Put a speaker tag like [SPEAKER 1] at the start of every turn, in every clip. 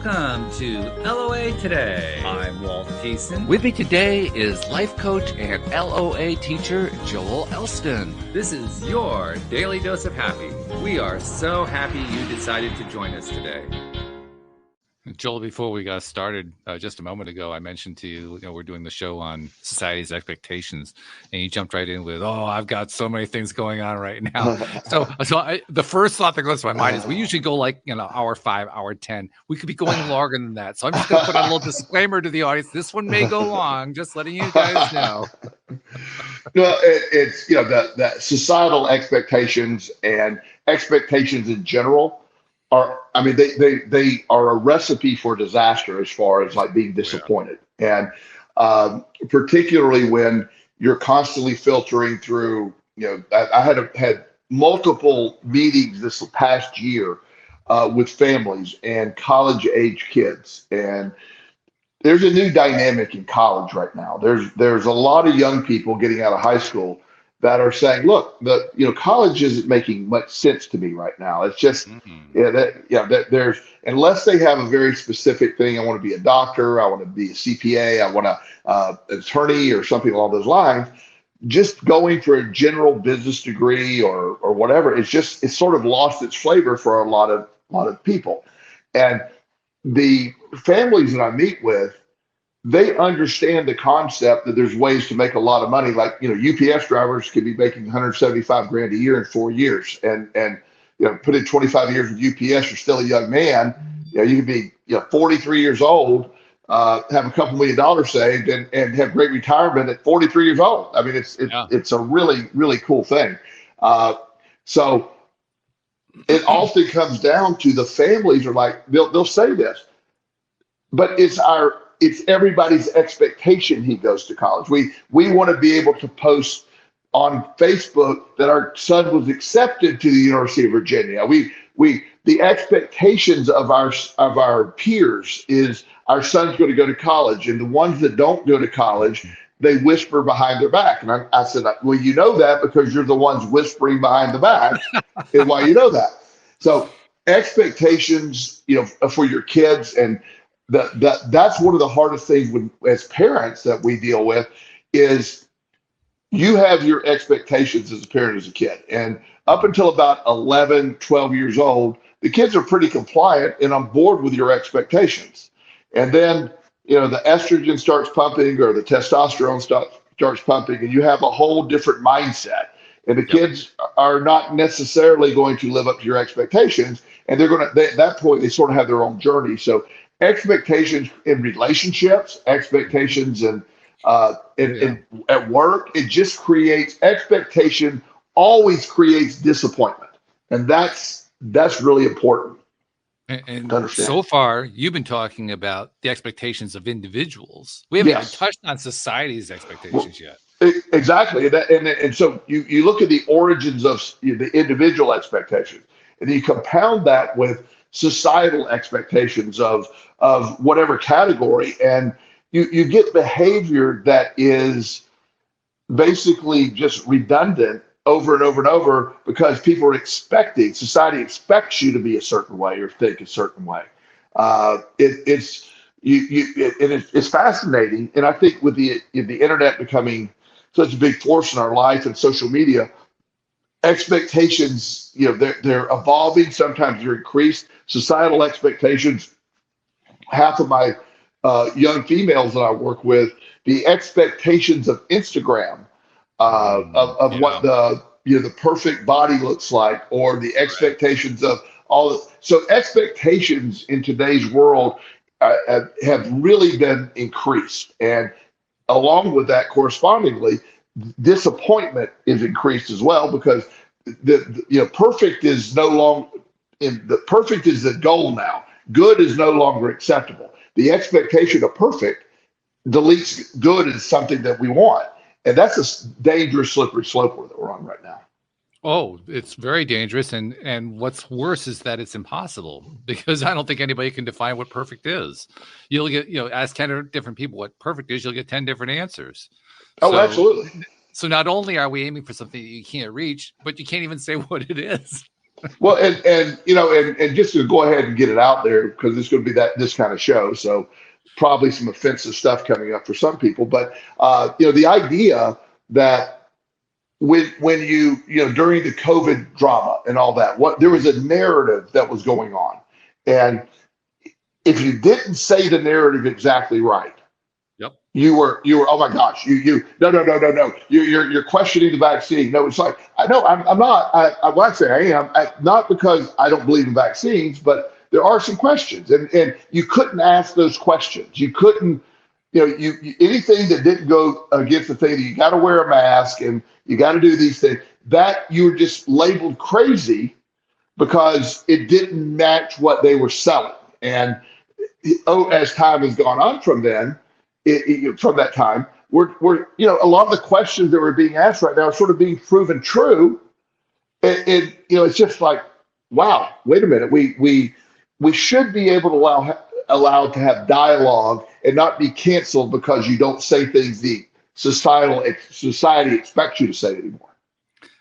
[SPEAKER 1] Welcome to LOA Today. I'm Walt Thiessen.
[SPEAKER 2] With me today is life coach and LOA teacher Joel Elston.
[SPEAKER 1] This is your daily dose of happy. We are so happy you decided to join us today.
[SPEAKER 2] Joel, before we got started just a moment ago, I mentioned to you, we're doing the show on society's expectations, and you jumped right in with, I've got so many things going on right now. The first thought that goes to my mind is we usually go like, hour 5, hour 10. We could be going longer than that. So I'm just going to put a little disclaimer to the audience. This one may go long, just letting you guys know.
[SPEAKER 3] No, it's, the societal expectations and expectations in general they are a recipe for disaster as far as like being disappointed. And particularly when you're constantly filtering through, I had multiple meetings this past year with families and college age kids. And there's a new dynamic in college right now. There's a lot of young people getting out of high school that are saying, look, college isn't making much sense to me right now. It's just, there's, unless they have a very specific thing, I want to be a doctor, I want to be a CPA, I want an attorney or something along those lines, just going for a general business degree or whatever, it's sort of lost its flavor for a lot of people. And the families that I meet with, they understand the concept that there's ways to make a lot of money. Like, UPS drivers could be making 175 grand a year in 4 years, and put in 25 years with UPS, you're still a young man. You could be 43 years old, have a couple $1 million saved, and have great retirement at 43 years old. I mean, it's a really, really cool thing. So it often comes down to the families are like, they'll say this, but it's everybody's expectation he goes to college. We want to be able to post on Facebook that our son was accepted to the University of Virginia. The expectations of our peers is our son's going to go to college, and the ones that don't go to college, they whisper behind their back. And I said, well, you know that because you're the ones whispering behind the back, and why you know that. So expectations, for your kids, and that's one of the hardest things as parents that we deal with is you have your expectations as a parent, as a kid. And up until about 11, 12 years old, the kids are pretty compliant and on board with your expectations. And then, the estrogen starts pumping or the testosterone starts pumping, and you have a whole different mindset. And the kids are not necessarily going to live up to your expectations. And at that point, they sort of have their own journey. So expectations in relationships, expectations in at work, it just creates expectation, always creates disappointment. And that's really important.
[SPEAKER 2] And so far, you've been talking about the expectations of individuals. We haven't even touched on society's expectations yet.
[SPEAKER 3] Exactly. And so you look at the origins of the individual expectations, and you compound that with societal expectations of whatever category, and you get behavior that is basically just redundant over and over and over because people are expecting, society expects you to be a certain way or think a certain way. It's fascinating, and I think with the internet becoming such a big force in our life and social media, expectations, they're evolving. Sometimes they're increased. Societal expectations. Half of my young females that I work with, the expectations of Instagram, of what the perfect body looks like, or the expectations of all. So expectations in today's world have really been increased, and along with that, correspondingly, disappointment is increased as well, because perfect is no longer perfect is the goal now. Good is no longer acceptable. The expectation of perfect deletes good as something that we want, and that's a dangerous slippery slope that we're on right now.
[SPEAKER 2] Oh, it's very dangerous, and what's worse is that it's impossible, because I don't think anybody can define what perfect is. You'll get, ask 10 different people what perfect is, you'll get 10 different answers.
[SPEAKER 3] Oh, absolutely.
[SPEAKER 2] So not only are we aiming for something that you can't reach, but you can't even say what it is.
[SPEAKER 3] Well, and you know, and just to go ahead and get it out there because it's going to be this kind of show, so probably some offensive stuff coming up for some people. But you know, the idea that when you know during the COVID drama and all that, what there was a narrative that was going on, and if you didn't say the narrative exactly right,
[SPEAKER 2] Yep.
[SPEAKER 3] you were oh my gosh, you no, you're questioning the vaccine. No, it's like I know I'm not. Well, I say I am not because I don't believe in vaccines, but there are some questions, and you couldn't ask those questions. You couldn't, you know, you anything that didn't go against the thing that you got to wear a mask and you got to do these things that you were just labeled crazy because it didn't match what they were selling. And as time has gone on from then, from that time, we're you know a lot of the questions that were being asked right now are sort of being proven true, and you know it's just like, wow, wait a minute, we should be able to allowed to have dialogue and not be canceled because you don't say things the society expects you to say anymore.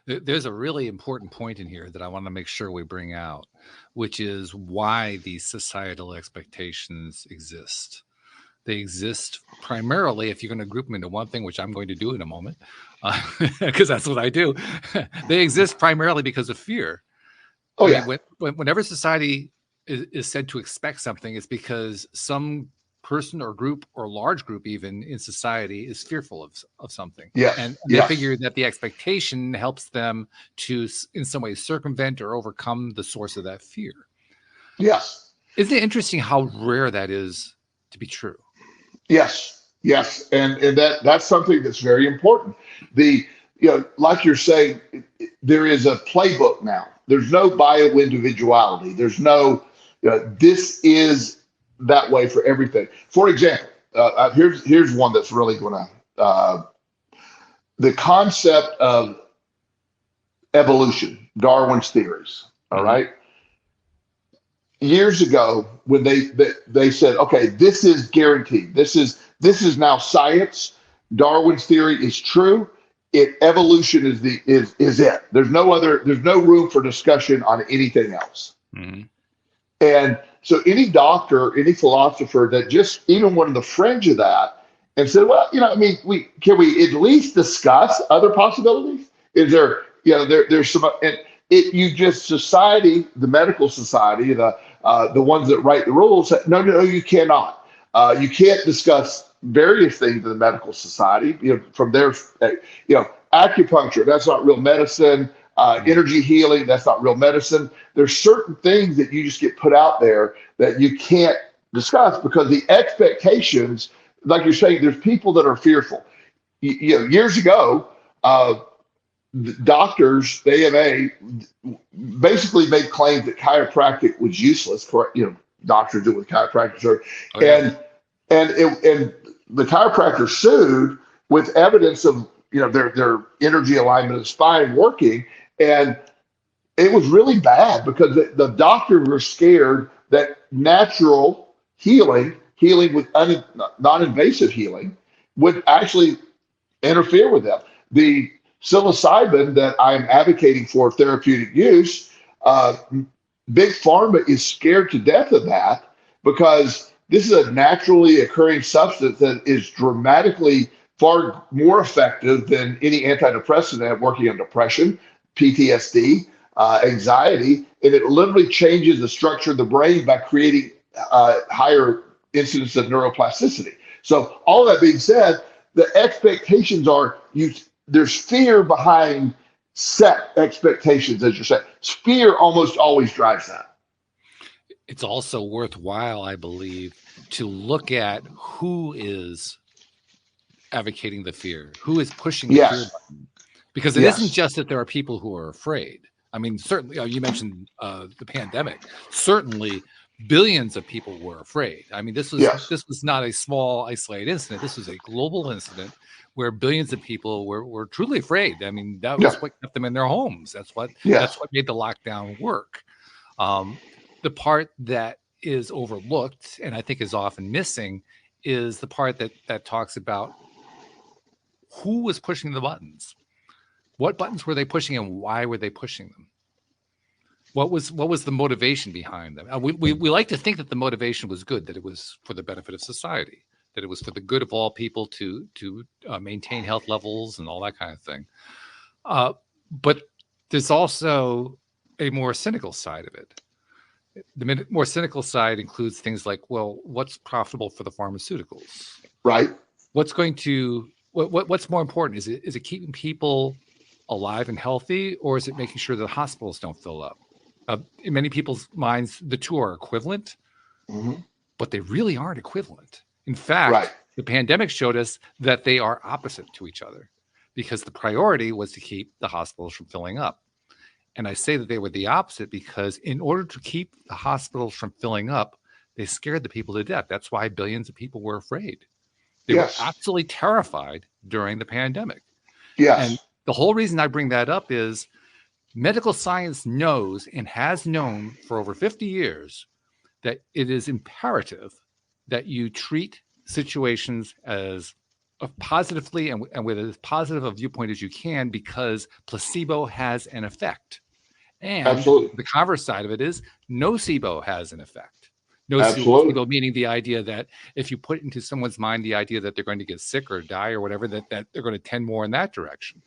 [SPEAKER 2] There's a really important point in here that I want to make sure we bring out, which is why these societal expectations exist. They exist primarily, if you're going to group them into one thing, which I'm going to do in a moment, because that's what I do. They exist primarily because of fear.
[SPEAKER 3] Oh, yeah.
[SPEAKER 2] Whenever society is said to expect something, it's because some person or group or large group even in society is fearful of something.
[SPEAKER 3] Yes.
[SPEAKER 2] And they figure that the expectation helps them to in some way circumvent or overcome the source of that fear.
[SPEAKER 3] Yes.
[SPEAKER 2] Isn't it interesting how rare that is to be true?
[SPEAKER 3] Yes. Yes. And that's something that's very important. You know, like you're saying, there is a playbook now. There's no bio individuality. There's no, you know, this is that way for everything. For example, here's one that's really going to the concept of evolution, Darwin's theories. All right. Years ago, when they said, okay, this is guaranteed. This is now science. Darwin's theory is true. Evolution is it. There's no room for discussion on anything else.
[SPEAKER 2] Mm-hmm.
[SPEAKER 3] And so any doctor, any philosopher that just even went on the fringe of that and said, well, you know, I mean, can we at least discuss other possibilities? Is there, you know, there's some, and society, the medical society, the ones that write the rules said, no, you cannot. You can't discuss various things in the medical society, you know, from their, you know, acupuncture, that's not real medicine. Energy healing, that's not real medicine. There's certain things that you just get put out there that you can't discuss because the expectations, like you're saying, there's people that are fearful. You know, years ago, doctors, the AMA, basically made claims that chiropractic was useless. Correct? You know, doctors do with chiropractic, and the chiropractor sued with evidence of, you know, their energy alignment of the spine working. And it was really bad because the doctors were scared that natural healing with non-invasive healing would actually interfere with them. The psilocybin that I'm advocating for therapeutic use, Big Pharma is scared to death of that because this is a naturally occurring substance that is dramatically far more effective than any antidepressant working on depression, PTSD, anxiety, and it literally changes the structure of the brain by creating higher incidence of neuroplasticity. So all that being said, the expectations are there's fear behind set expectations, as you're saying. Fear almost always drives that.
[SPEAKER 2] It's also worthwhile, I believe, to look at who is advocating the fear, who is pushing the fear button. Because it isn't just that there are people who are afraid. I mean, certainly, you mentioned the pandemic. Certainly, billions of people were afraid. I mean, this was not a small, isolated incident. This was a global incident where billions of people were truly afraid. I mean, that was what kept them in their homes. That's what made the lockdown work. The part that is overlooked, and I think is often missing, is the part that talks about who was pushing the buttons. What buttons were they pushing and why were they pushing them? What was the motivation behind them? We like to think that the motivation was good, that it was for the benefit of society, that it was for the good of all people to maintain health levels and all that kind of thing. But there's also a more cynical side of it. The more cynical side includes things like, well, what's profitable for the pharmaceuticals?
[SPEAKER 3] Right.
[SPEAKER 2] What's more important? Is it keeping people alive and healthy, or is it making sure that hospitals don't fill up? In many people's minds, the two are equivalent, but they really aren't equivalent. In fact, the pandemic showed us that they are opposite to each other, because the priority was to keep the hospitals from filling up. And I say that they were the opposite because in order to keep the hospitals from filling up, they scared the people to death. That's why billions of people were afraid. They were absolutely terrified during the pandemic. And the whole reason I bring that up is medical science knows and has known for over 50 years that it is imperative that you treat situations as positively and with as positive a viewpoint as you can, because placebo has an effect. And the converse side of it is nocebo has an effect. Nocebo meaning the idea that if you put into someone's mind the idea that they're going to get sick or die or whatever, that they're going to tend more in that direction.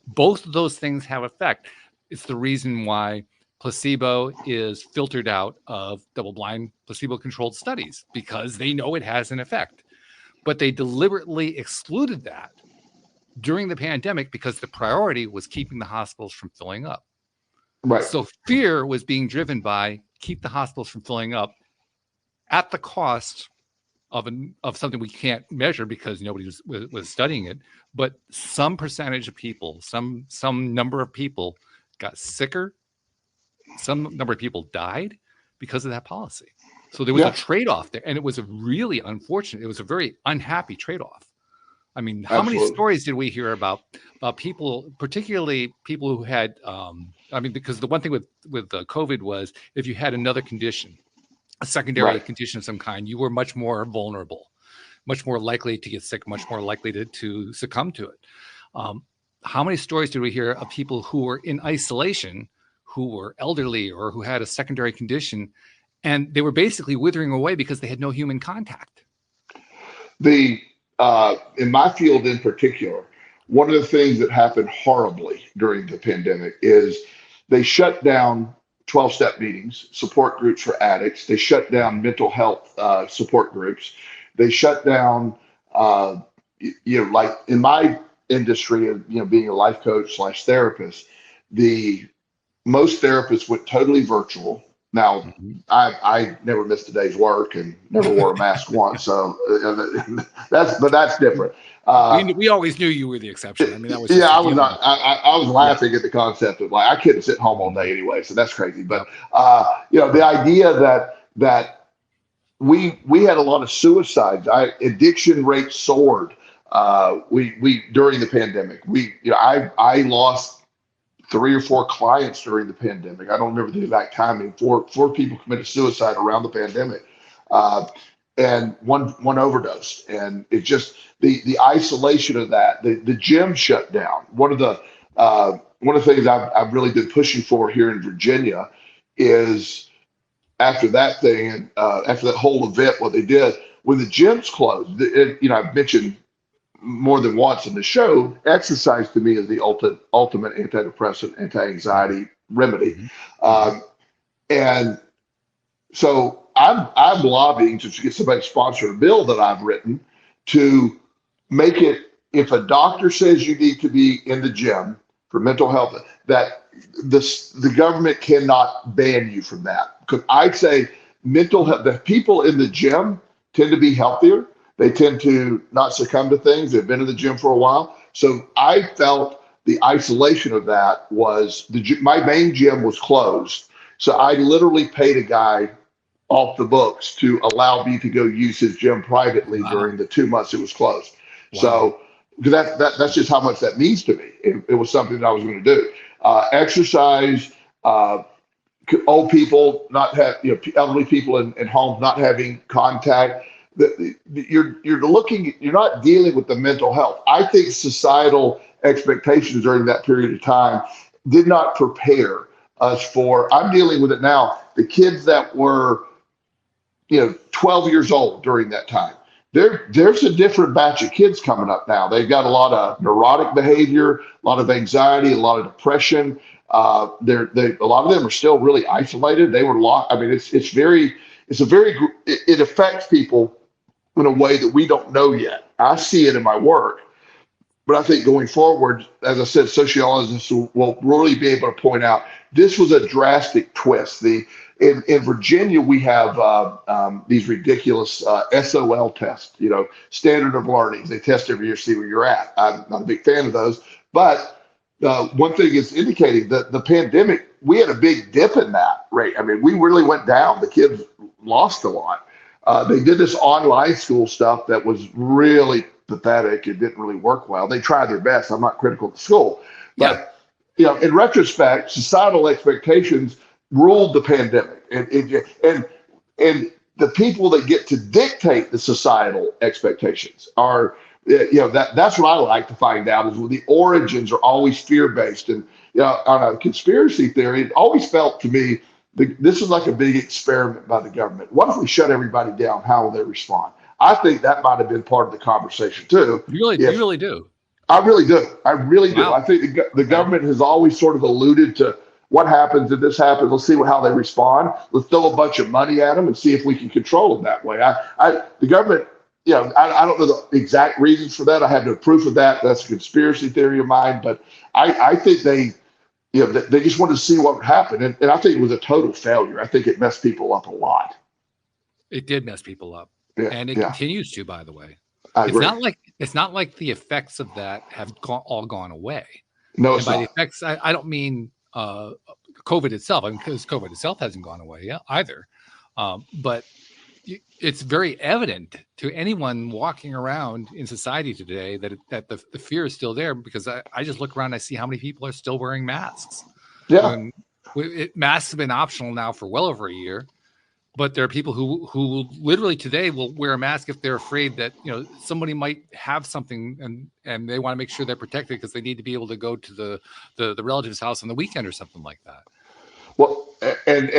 [SPEAKER 2] Both of those things have effect. It's the reason why placebo is filtered out of double-blind placebo-controlled studies, because they know it has an effect. But they deliberately excluded that during the pandemic because the priority was keeping the hospitals from filling up.
[SPEAKER 3] Right.
[SPEAKER 2] So fear was being driven by keep the hospitals from filling up at the cost of something we can't measure because nobody was studying it. But some percentage of people, some number of people got sicker. Some number of people died because of that policy. So there was a trade-off there, and it was a really unfortunate. It was a very unhappy trade-off. I mean, how many stories did we hear about people, particularly people who had? Because the one thing with COVID was if you had another condition, a secondary condition of some kind, you were much more vulnerable, much more likely to get sick, much more likely to succumb to it. How many stories did we hear of people who were in isolation, who were elderly or who had a secondary condition, and they were basically withering away because they had no human contact?
[SPEAKER 3] In my field in particular, one of the things that happened horribly during the pandemic is they shut down 12-step meetings, support groups for addicts. They shut down mental health support groups. They shut down, like in my industry of being a life coach / therapist, most therapists went totally virtual. Now, I never missed a day's work and never wore a mask once, so that's different.
[SPEAKER 2] We always knew you were the exception. I mean, that was
[SPEAKER 3] I was not. I was laughing at the concept of I couldn't sit home all day anyway, so that's crazy. But the idea that we had a lot of suicides. Addiction rates soared. We during the pandemic. I lost 3 or 4 clients during the pandemic. I don't remember the exact timing. Four people committed suicide around the pandemic, and one overdosed. And it just the isolation of that. The gym shut down. One of the things I've really been pushing for here in Virginia is after that thing, after that whole event, what they did when the gyms closed. I've mentioned more than once in the show, exercise to me is the ultimate antidepressant, anti-anxiety remedy. And so I'm lobbying to get somebody to sponsor a bill that I've written to make it, if a doctor says you need to be in the gym for mental health, that the government cannot ban you from that. Because I'd say mental health, the people in the gym tend to be healthier. They tend to not succumb to things. They've been in the gym for a while. So I felt the isolation of that was my main gym was closed. So I literally paid a guy off the books to allow me to go use his gym privately during the 2 months it was closed. Wow. So that's just how much that means to me. It was something that I was going to do. Exercise, old people not have, elderly people in homes not having contact. You're not dealing with the mental health. I think societal expectations during that period of time did not prepare us for, I'm dealing with it now, the kids that were, 12 years old during that time. There's a different batch of kids coming up now. They've got a lot of neurotic behavior, a lot of anxiety, a lot of depression. A lot of them are still really isolated. They were locked. I mean, it affects people in a way that we don't know yet. I see it in my work, but I think going forward, as I said, sociologists will really be able to point out this was a drastic twist. In Virginia, we have these ridiculous SOL tests, standard of learning. They test every year to see where you're at. I'm not a big fan of those, but one thing is indicating that the pandemic, we had a big dip in that rate. I mean, we really went down. The kids lost a lot. They did this online school stuff that was really pathetic. It didn't really work well. They tried their best. I'm not critical of the school, but in retrospect, societal expectations ruled the pandemic, and the people that get to dictate the societal expectations are, that's what I like to find out is when the origins are always fear-based. And on a conspiracy theory, it always felt to me this is like a big experiment by the government. What if we shut everybody down? How will they respond? I think that might have been part of the conversation too.
[SPEAKER 2] You really do.
[SPEAKER 3] I really do. I really do.
[SPEAKER 2] Wow.
[SPEAKER 3] I think the government has always sort of alluded to what happens if this happens. Let's see how they respond. Let's throw a bunch of money at them and see if we can control them that way. The government, I don't know the exact reasons for that. I have no proof of that. That's a conspiracy theory of mine. But I think they just wanted to see what would happen. And I think it was a total failure. I think it messed people up a lot.
[SPEAKER 2] It did mess people up.
[SPEAKER 3] Yeah,
[SPEAKER 2] and it continues to, by the way.
[SPEAKER 3] I agree.
[SPEAKER 2] It's not like the effects of that have all gone away.
[SPEAKER 3] No,
[SPEAKER 2] and
[SPEAKER 3] it's
[SPEAKER 2] by
[SPEAKER 3] not.
[SPEAKER 2] the effects, I don't mean COVID itself, because COVID itself hasn't gone away either. But it's very evident to anyone walking around in society today that the fear is still there, because I just look around and I see how many people are still wearing masks.
[SPEAKER 3] Yeah.
[SPEAKER 2] Masks have been optional now for well over a year. But there are people who literally today will wear a mask if they're afraid that somebody might have something and they want to make sure they're protected because they need to be able to go to the relative's house on the weekend or something like that.
[SPEAKER 3] Well, and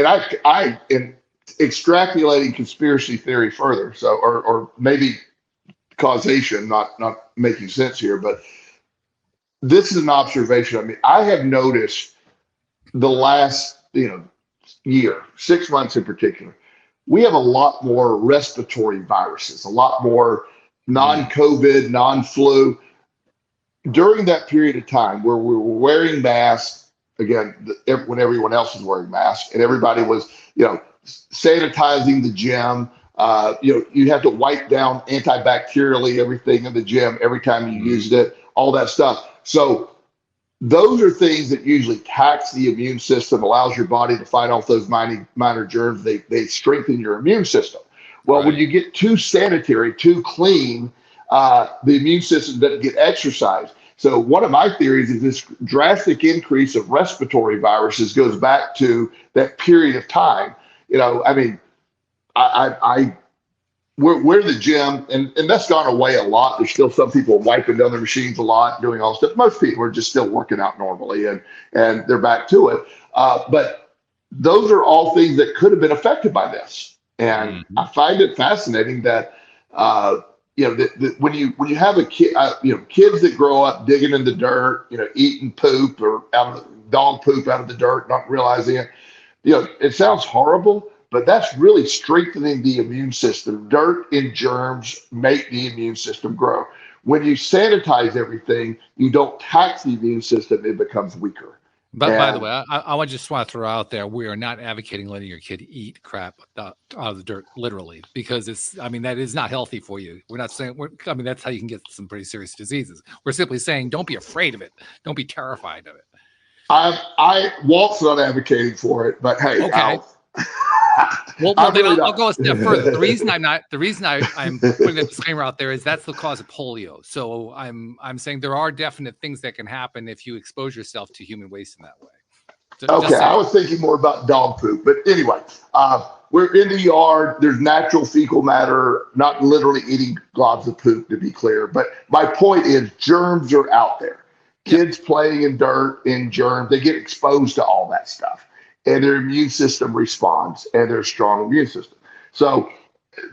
[SPEAKER 3] I am extrapolating conspiracy theory further, so or maybe causation, not making sense here, but this is an observation. I mean, I have noticed the last year, 6 months in particular, we have a lot more respiratory viruses, a lot more non-COVID, non-flu. During that period of time where we were wearing masks, again, when everyone else was wearing masks and everybody was, sanitizing the gym, you have to wipe down antibacterially everything in the gym every time you used it, all that stuff. So those are things that usually tax the immune system, allows your body to fight off those minor germs. They strengthen your immune system. Well, when you get too sanitary, too clean, the immune system doesn't get exercised. So one of my theories is this drastic increase of respiratory viruses goes back to that period of time. We're the gym, and that's gone away a lot. There's still some people wiping down their machines a lot, doing all stuff. Most people are just still working out normally, and they're back to it. But those are all things that could have been affected by this. And I find it fascinating that that when you have a kid, kids that grow up digging in the dirt, eating poop or dog poop out of the dirt, not realizing it. It sounds horrible, but that's really strengthening the immune system. Dirt and germs make the immune system grow. When you sanitize everything, you don't tax the immune system, it becomes weaker.
[SPEAKER 2] But by the way, I just want to throw out there, we are not advocating letting your kid eat crap out of the dirt, literally, because that is not healthy for you. We're not saying, that's how you can get some pretty serious diseases. We're simply saying, don't be afraid of it. Don't be terrified of it.
[SPEAKER 3] Walt's not advocating for it, but hey,
[SPEAKER 2] okay. Well, I'll go a step further. The reason I'm putting a disclaimer out there is that's the cause of polio. So I'm saying there are definite things that can happen if you expose yourself to human waste in that way. So
[SPEAKER 3] okay, I was thinking more about dog poop, but anyway, we're in the yard. There's natural fecal matter, not literally eating globs of poop, to be clear. But my point is, germs are out there. Kids playing in dirt, in germs, they get exposed to all that stuff, and their immune system responds, and their strong immune system. So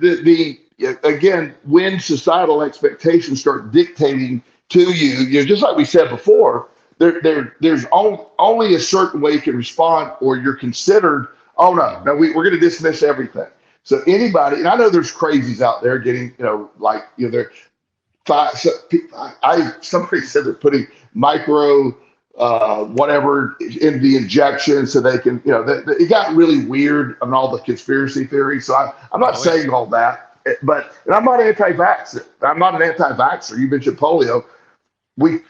[SPEAKER 3] the again, when societal expectations start dictating to you, just like we said before, there's only a certain way you can respond, or you're considered, oh no, we're going to dismiss everything. So anybody, and I know there's crazies out there getting, they're somebody said they're putting micro whatever in the injection so they can, it got really weird on all the conspiracy theories. So I'm not saying all that, and I'm not anti-vaxxer. I'm not an anti-vaxxer. You mentioned polio. We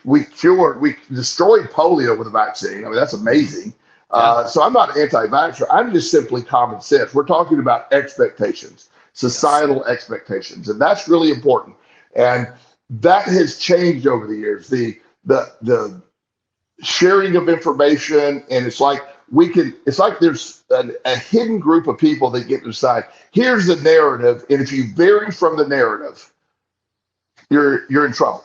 [SPEAKER 3] destroyed polio with a vaccine. I mean, that's amazing. So I'm not an anti-vaxxer. I'm just simply common sense. We're talking about expectations, societal expectations, and that's really important. And that has changed over the years. The sharing of information, and it's like there's a hidden group of people that get to decide, here's the narrative, and if you vary from the narrative, you're in trouble.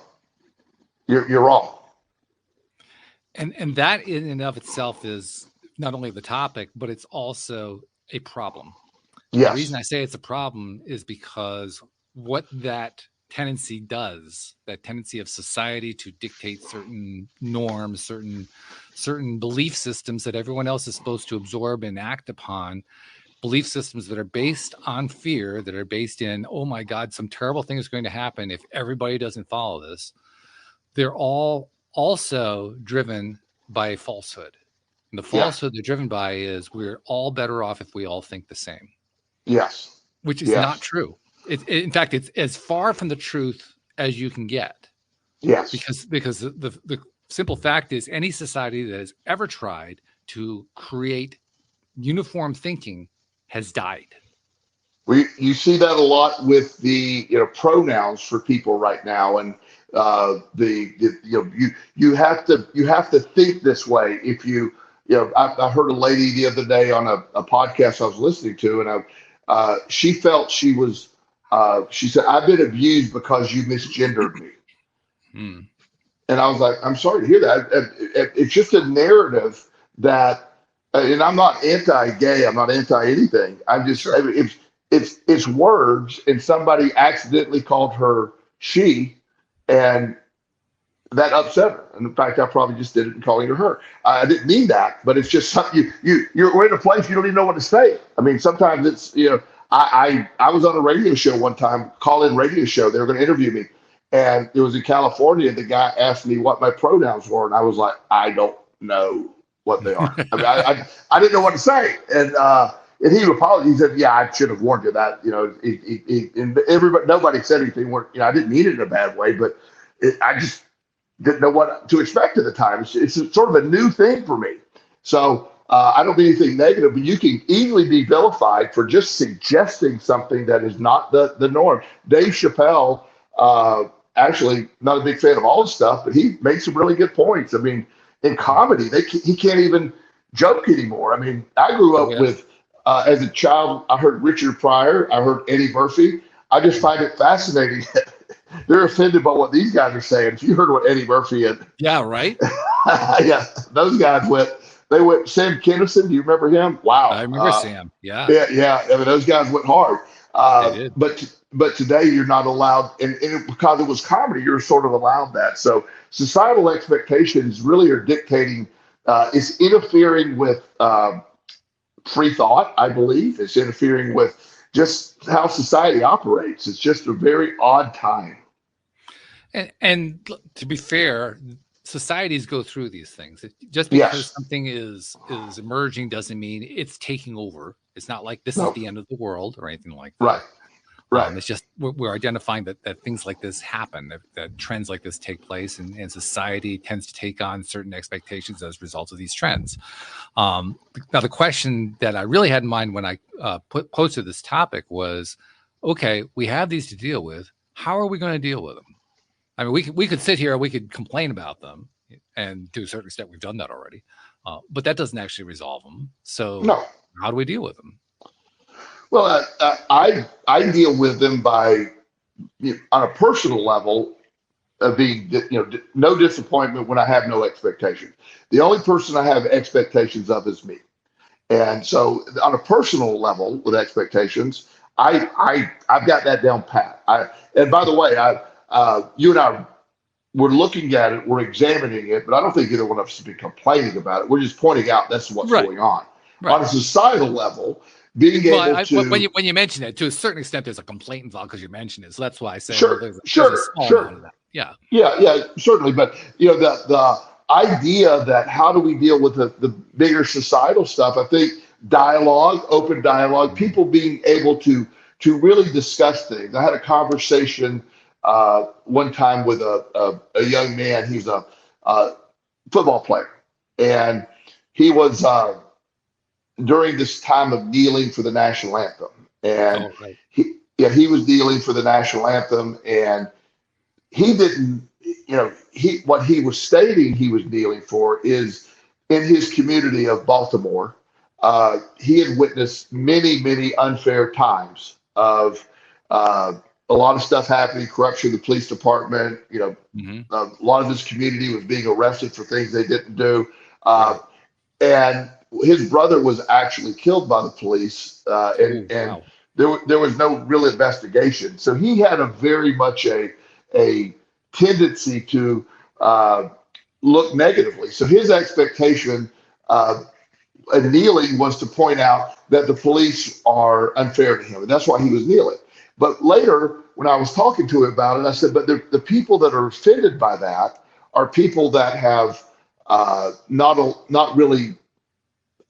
[SPEAKER 3] You're wrong.
[SPEAKER 2] And that in and of itself is not only the topic, but it's also a problem.
[SPEAKER 3] Yes.
[SPEAKER 2] The reason I say it's a problem is because what that tendency does, that tendency of society to dictate certain norms, certain belief systems that everyone else is supposed to absorb and act upon, belief systems that are based on fear, that are based in, oh my God, some terrible thing is going to happen if everybody doesn't follow this. They're all also driven by a falsehood. And the falsehood they're driven by is we're all better off if we all think the same.
[SPEAKER 3] Yes.
[SPEAKER 2] Which is not true. In fact, it's as far from the truth as you can get.
[SPEAKER 3] Yes.
[SPEAKER 2] Because the simple fact is, any society that has ever tried to create uniform thinking has died.
[SPEAKER 3] You see that a lot with the pronouns for people right now, and you have to think this way. If I heard a lady the other day on a podcast I was listening to, and she felt she was. She said, "I've been abused because you misgendered me." And I was like, "I'm sorry to hear that." It's just a narrative that, and I'm not anti-gay. I'm not anti-anything. I'm just, it's words, and somebody accidentally called her she, and that upset her. And in fact, I probably just did it in calling her. I didn't mean that, but it's just something you're in a place you don't even know what to say. I mean, sometimes it's I was on a radio show one time, call-in radio show. They were going to interview me, and it was in California. The guy asked me what my pronouns were, and I was like, I don't know what they are. I mean, I didn't know what to say, and he apologized. He said, "Yeah, I should have warned you that." And everybody, nobody said anything. I didn't mean it in a bad way, but I just didn't know what to expect at the time. It's sort of a new thing for me. So I don't mean anything negative, but you can easily be vilified for just suggesting something that is not the norm. Dave Chappelle, actually not a big fan of all his stuff, but he makes some really good points. I mean, in comedy, he can't even joke anymore. I mean, I grew up with, as a child, I heard Richard Pryor, I heard Eddie Murphy. I just find it fascinating. They're offended by what these guys are saying. If you heard what Eddie Murphy and those guys went. They went. Sam Kinison, do you remember him? Wow,
[SPEAKER 2] I remember Sam. Yeah.
[SPEAKER 3] I mean, those guys went hard.
[SPEAKER 2] They did.
[SPEAKER 3] But today you're not allowed, and because it was comedy, you're sort of allowed that. So societal expectations really are dictating. It's interfering with free thought. I believe it's interfering with just how society operates. It's just a very odd time.
[SPEAKER 2] And to be fair, societies go through these things. Just because something is emerging doesn't mean it's taking over. It's not like this is the end of the world or anything like that.
[SPEAKER 3] Right.
[SPEAKER 2] It's just we're identifying that things like this happen, that trends like this take place, and society tends to take on certain expectations as a result of these trends. Now, the question that I really had in mind when I posted this topic was, okay, we have these to deal with. How are we going to deal with them? I mean, we could sit here and we could complain about them, and to a certain extent, we've done that already. But that doesn't actually resolve them. So how do we deal with them?
[SPEAKER 3] Well, I deal with them by, on a personal level, being, no disappointment when I have no expectations. The only person I have expectations of is me. And so on a personal level with expectations, I've got that down pat. And by the way, you and I, we're looking at it, we're examining it, but I don't think either one of us should be complaining about it. We're just pointing out that's what's going on. Right. On a societal level, being able to
[SPEAKER 2] when you mention it, to a certain extent, there's a complaint involved because you mentioned it. So that's why I say
[SPEAKER 3] sure. Yeah, certainly. But the idea that how do we deal with the bigger societal stuff? I think dialogue, open dialogue, people being able to really discuss things. I had a conversation one time with a young man. He's a football player, and he was during this time of kneeling for the national anthem, and he was kneeling for the national anthem, and he didn't, what he was stating he was kneeling for is in his community of Baltimore, he had witnessed many unfair times of a lot of stuff happening, corruption in the police department. A lot of his community was being arrested for things they didn't do. And his brother was actually killed by the police, and there was no real investigation. So he had a very much a tendency to look negatively. So his expectation kneeling was to point out that the police are unfair to him, and that's why he was kneeling. But later, when I was talking to him about it, I said, but the people that are offended by that are people that have not really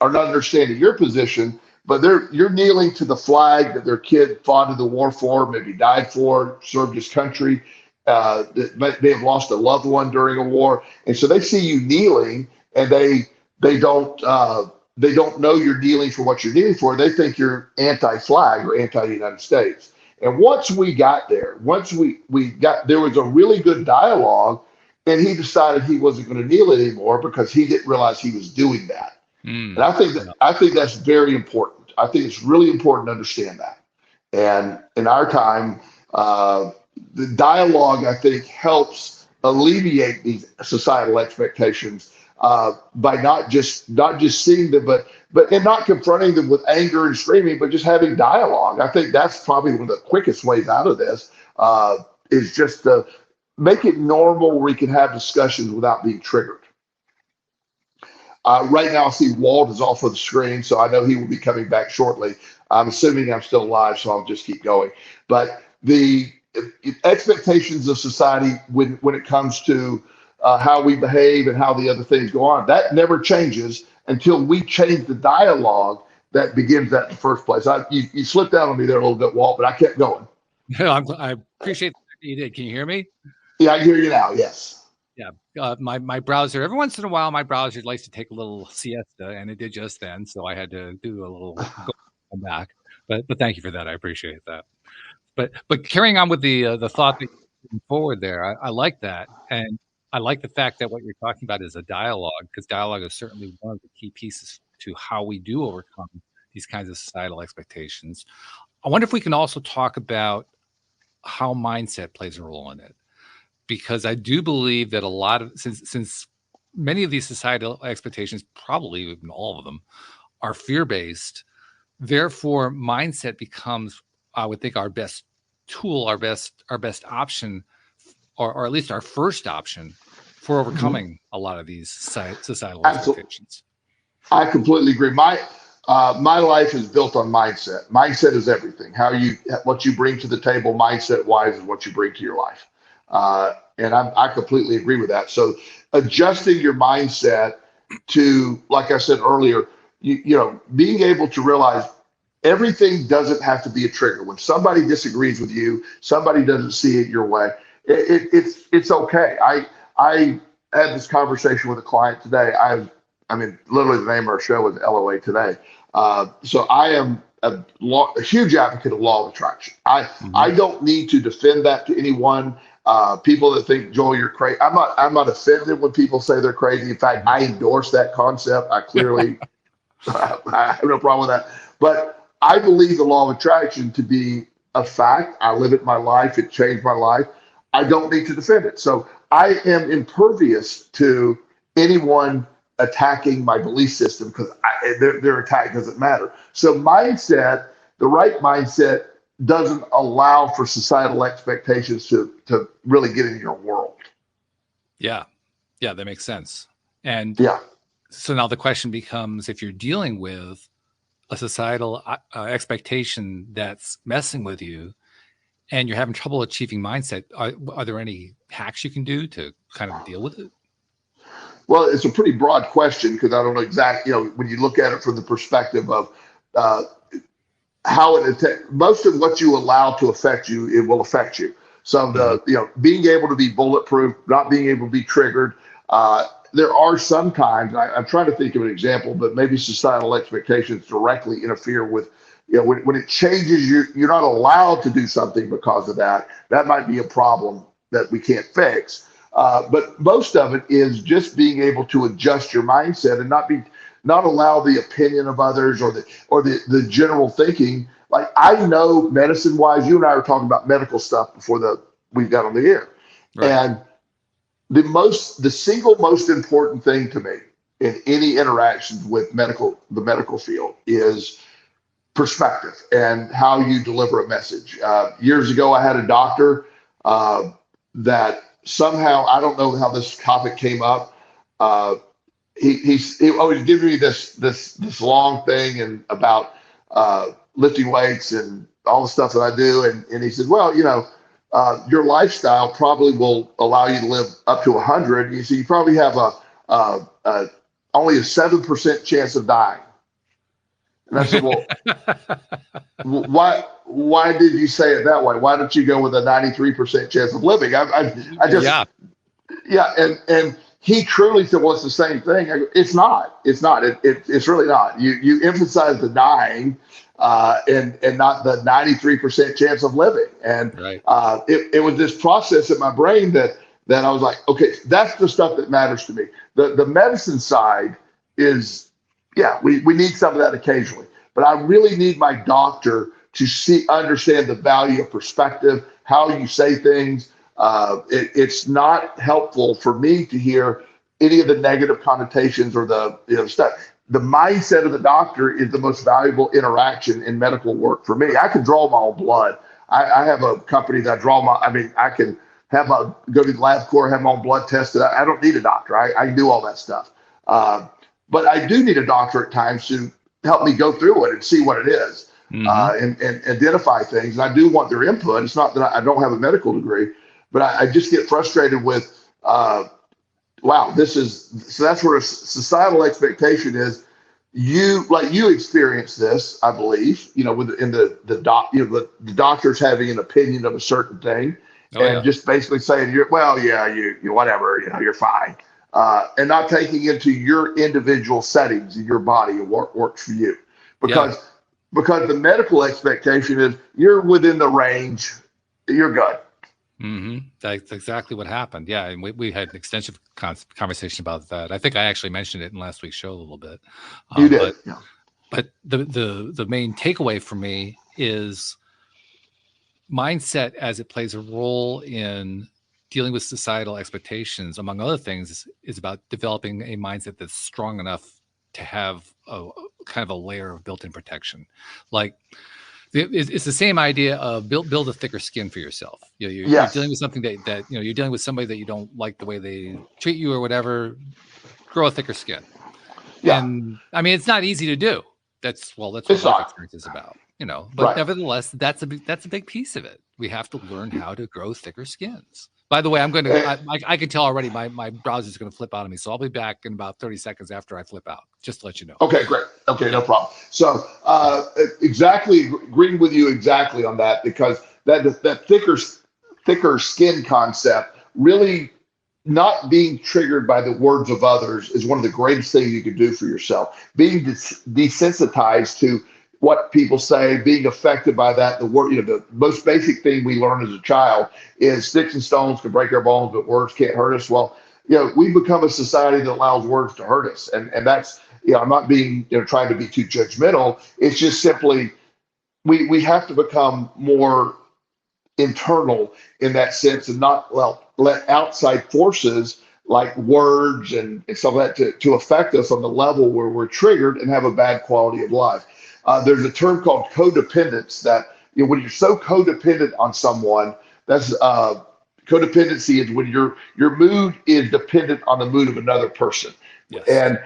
[SPEAKER 3] are not understanding your position, but you're kneeling to the flag that their kid fought in the war for, maybe died for, served his country, that may have lost a loved one during a war, and so they see you kneeling, and they don't know you're kneeling for what you're kneeling for. They think you're anti-flag or anti-United States. And once we got there, there was a really good dialogue, and he decided he wasn't going to kneel anymore because he didn't realize he was doing that. And I think that's very important. I think it's really important to understand that. And in our time, the dialogue, I think, helps alleviate these societal expectations by not just seeing them, but not confronting them with anger and screaming, but just having dialogue. I think that's probably one of the quickest ways out of this, is just to make it normal where we can have discussions without being triggered. Right now, I see Walt is off of the screen, so I know he will be coming back shortly. I'm assuming I'm still live, so I'll just keep going. But the expectations of society when it comes to how we behave and how the other things go on, that never changes until we change the dialogue that begins that in the first place. You slipped out on me there a little bit, Walt, but I kept going.
[SPEAKER 2] No, I appreciate that you did. Can you hear me?
[SPEAKER 3] Yeah, I hear you now. Yes.
[SPEAKER 2] Yeah, my browser, every once in a while, my browser likes to take a little siesta, and it did just then, so I had to do a little go back. But thank you for that. I appreciate that. But carrying on with the thought that you're moving forward there, I like that, and I like the fact that what you're talking about is a dialogue, because dialogue is certainly one of the key pieces to how we do overcome these kinds of societal expectations. I wonder if we can also talk about how mindset plays a role in it. Because I do believe that a lot of, since many of these societal expectations, probably even all of them, are fear-based, therefore mindset becomes, I would think, our best tool, our best option, or at least our first option for overcoming a lot of these societal expectations.
[SPEAKER 3] I completely agree. My life is built on mindset. Mindset is everything. What you bring to the table, mindset-wise, is what you bring to your life. And I completely agree with that. So adjusting your mindset to, like I said earlier, being able to realize everything doesn't have to be a trigger. When somebody disagrees with you, somebody doesn't see it your way, it's okay. I had this conversation with a client today. Literally the name of our show is LOA Today. So I am a huge advocate of law of attraction. I don't need to defend that to anyone. People that think, Joel, you're crazy. I'm not offended when people say they're crazy. In fact, I endorse that concept. I clearly I have no problem with that. But I believe the law of attraction to be a fact. I live it in my life. It changed my life. I don't need to defend it. So I am impervious to anyone attacking my belief system because their attack doesn't matter. So mindset, the right mindset, doesn't allow for societal expectations to really get in your world.
[SPEAKER 2] Yeah, that makes sense. And
[SPEAKER 3] yeah,
[SPEAKER 2] so now the question becomes, if you're dealing with a societal expectation that's messing with you, and you're having trouble achieving mindset, are there any hacks you can do to kind of deal with it?
[SPEAKER 3] Well, it's a pretty broad question because I don't know exactly, when you look at it from the perspective of uh, how most of what you allow to affect you, it will affect you. So being able to be bulletproof, not being able to be triggered. There are some times, I'm trying to think of an example, but maybe societal expectations directly interfere with, when it changes, you're not allowed to do something because of that. That might be a problem that we can't fix. But most of it is just being able to adjust your mindset and not allow the opinion of others or the general thinking. Like, I know medicine wise, you and I were talking about medical stuff before we got on the air.
[SPEAKER 2] Right.
[SPEAKER 3] And the single most important thing to me in any interactions with the medical field is perspective and how you deliver a message. Years ago, I had a doctor that somehow, I don't know how this topic came up. He always giving me this long thing and about lifting weights and all the stuff that I do. And he said, well, your lifestyle probably will allow you to live up to 100. You see, you probably have only a 7% chance of dying. And I said, well, why did you say it that way? Why don't you go with a 93% chance of living? I just, and he truly said, well, it's the same thing. I go, it's not. It's really not. You emphasize the dying and not the 93% chance of living. And
[SPEAKER 2] right.
[SPEAKER 3] It was this process in my brain that I was like, okay, that's the stuff that matters to me. The medicine side is, we need some of that occasionally, but I really need my doctor to understand the value of perspective, how you say things. It's not helpful for me to hear any of the negative connotations or the stuff. The mindset of the doctor is the most valuable interaction in medical work for me. I can draw my own blood. I have a company that I can go to the lab core, have my own blood tested. I don't need a doctor. I can do all that stuff. But I do need a doctor at times to help me go through it and see what it is, and identify things. And I do want their input. It's not that I don't have a medical degree, but I just get frustrated with, wow, so that's where a societal expectation is. You experience this, I believe, within the doctors having an opinion of a certain thing, just basically saying, you whatever, you're fine. And not taking into your individual settings in your body and what works for you, because the medical expectation is you're within the range, you're good.
[SPEAKER 2] That's exactly what happened. Yeah, and we had an extensive conversation about that. I think I actually mentioned it in last week's show a little bit.
[SPEAKER 3] You did,
[SPEAKER 2] but the main takeaway for me is mindset, as it plays a role in dealing with societal expectations, among other things, is about developing a mindset that's strong enough to have a kind of a layer of built-in protection. Like, it's the same idea of build a thicker skin for yourself. You're dealing with something that you're dealing with somebody that you don't like the way they treat you or whatever. Grow a thicker skin. Yeah. And I mean, it's not easy to do. That's what life experience is about. But nevertheless, that's a big piece of it. We have to learn how to grow thicker skins. By the way, I can tell already my browser's going to flip out on me. So I'll be back in about 30 seconds after I flip out, just to let you know.
[SPEAKER 3] Okay, great. Okay, no problem. So exactly, agreeing with you exactly on that, because that thicker skin concept, really not being triggered by the words of others, is one of the greatest things you can do for yourself. Being desensitized to what people say, being affected by that. The most basic thing we learn as a child is sticks and stones can break our bones, but words can't hurt us. Well, we've become a society that allows words to hurt us. And that's, I'm not being, trying to be too judgmental. It's just simply, we have to become more internal in that sense, and not let outside forces like words and stuff like that to affect us on the level where we're triggered and have a bad quality of life. There's a term called codependence that, when you're so codependent on someone, that's codependency is when your mood is dependent on the mood of another person.
[SPEAKER 2] Yes.
[SPEAKER 3] And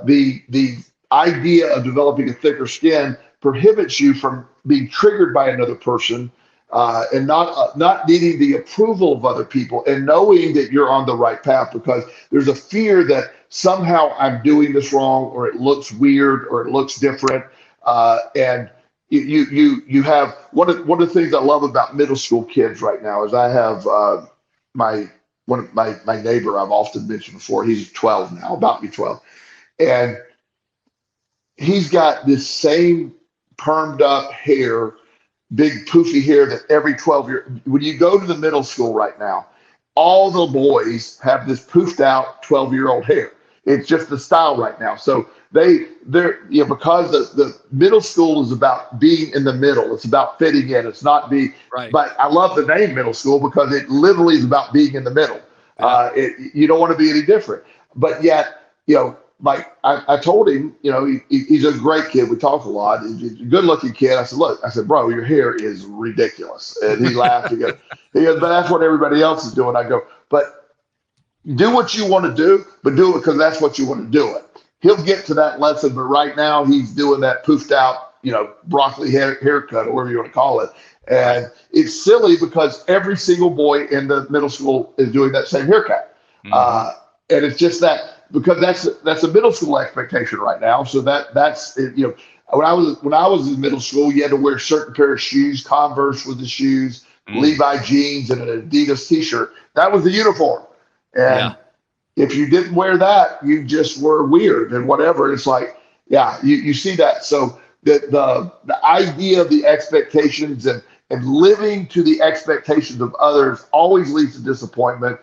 [SPEAKER 3] the idea of developing a thicker skin prohibits you from being triggered by another person, and not needing the approval of other people, and knowing that you're on the right path, because there's a fear that somehow I'm doing this wrong, or it looks weird, or it looks different. And you have one of the things I love about middle school kids right now is I have my neighbor I've often mentioned before. He's 12 now, about to be 12, and he's got this same permed up hair, big poofy hair that every 12-year. When you go to the middle school right now, all the boys have this poofed out 12-year-old hair. It's just the style right now. So they're because the middle school is about being in the middle. It's about fitting in. It's not being
[SPEAKER 2] Right.
[SPEAKER 3] But I love the name middle school because it literally is about being in the middle.
[SPEAKER 2] Yeah.
[SPEAKER 3] You don't want to be any different. But yet, like I told him, he's a great kid. We talk a lot. He's a good looking kid. I said, bro, your hair is ridiculous. And he laughed. He goes, but that's what everybody else is doing. I go, but do what you want to do, but do it because that's what you want to do it. He'll get to that lesson, but right now he's doing that poofed out, broccoli haircut, or whatever you want to call it. And it's silly because every single boy in the middle school is doing that same haircut.
[SPEAKER 2] Mhm.
[SPEAKER 3] And it's just that, because that's a middle school expectation right now. So that's when I was in middle school, you had to wear a certain pair of shoes. Converse was the shoes, Levi jeans, and an Adidas t-shirt. That was the uniform. And if you didn't wear that, you just were weird and whatever. It's like, you see that. So the idea of the expectations and living to the expectations of others always leads to disappointment.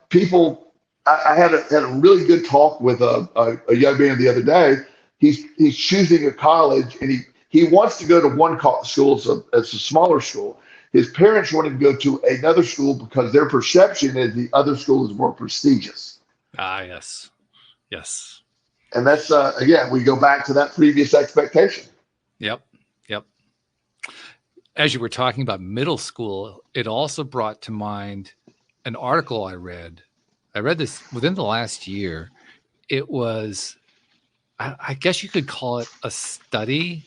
[SPEAKER 3] People. I had a really good talk with a young man the other day. He's choosing a college, and he wants to go to one school. It's a smaller school. His parents want him to go to another school because their perception is the other school is more prestigious.
[SPEAKER 2] Yes.
[SPEAKER 3] And that's again, we go back to that previous expectation.
[SPEAKER 2] Yep. As you were talking about middle school, it also brought to mind an article I read. I read this within the last year. It was, I guess you could call it a study.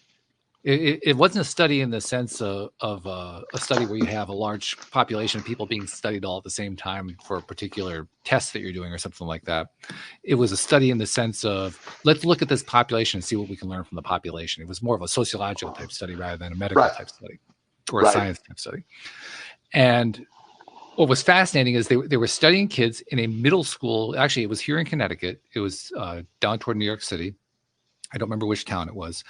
[SPEAKER 2] It wasn't a study in the sense of a study where you have a large population of people being studied all at the same time for a particular test that you're doing or something like that. It was a study in the sense of, let's look at this population and see what we can learn from the population. It was more of a sociological type study rather than a medical type study or a science type study. And what was fascinating is they were studying kids in a middle school. Actually, it was here in Connecticut. It was down toward New York City. I don't remember which town it was,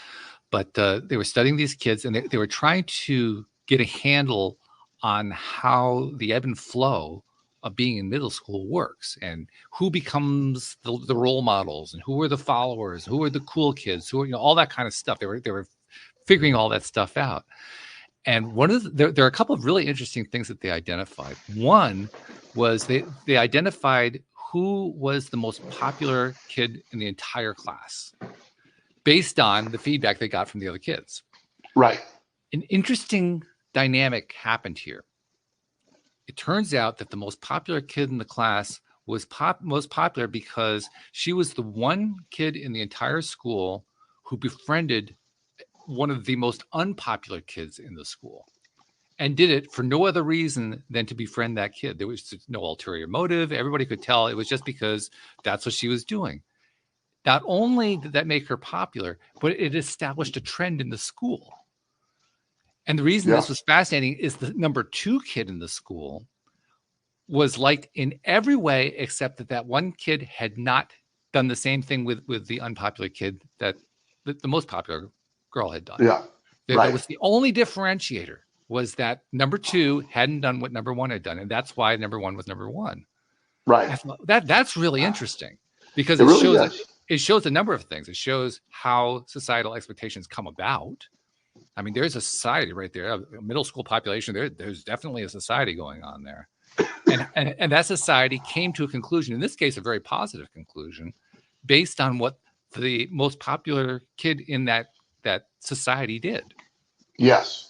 [SPEAKER 2] but they were studying these kids, and they were trying to get a handle on how the ebb and flow of being in middle school works, and who becomes the role models, and who are the followers, who are the cool kids, who are, all that kind of stuff. They were figuring all that stuff out. And there are a couple of really interesting things that they identified. One was they identified who was the most popular kid in the entire class based on the feedback they got from the other kids.
[SPEAKER 3] Right.
[SPEAKER 2] An interesting dynamic happened here. It turns out that the most popular kid in the class was most popular because she was the one kid in the entire school who befriended one of the most unpopular kids in the school, and did it for no other reason than to befriend that kid. There was no ulterior motive. Everybody could tell it was just because that's what she was doing. Not only did that make her popular, but it established a trend in the school. And the reason this was fascinating is the number 2 kid in the school was liked in every way except that one kid had not done the same thing with the unpopular kid that the most popular girl had done. That was the only differentiator, was that number 2 hadn't done what number 1 had done, and that's why number 1 was number 1.
[SPEAKER 3] Right.
[SPEAKER 2] That's really interesting, because it shows a number of things. It shows how societal expectations come about, I mean, there's a society right there, a middle school population. There's definitely a society going on there. And that society came to a conclusion, in this case, a very positive conclusion, based on what the most popular kid in that society did.
[SPEAKER 3] Yes.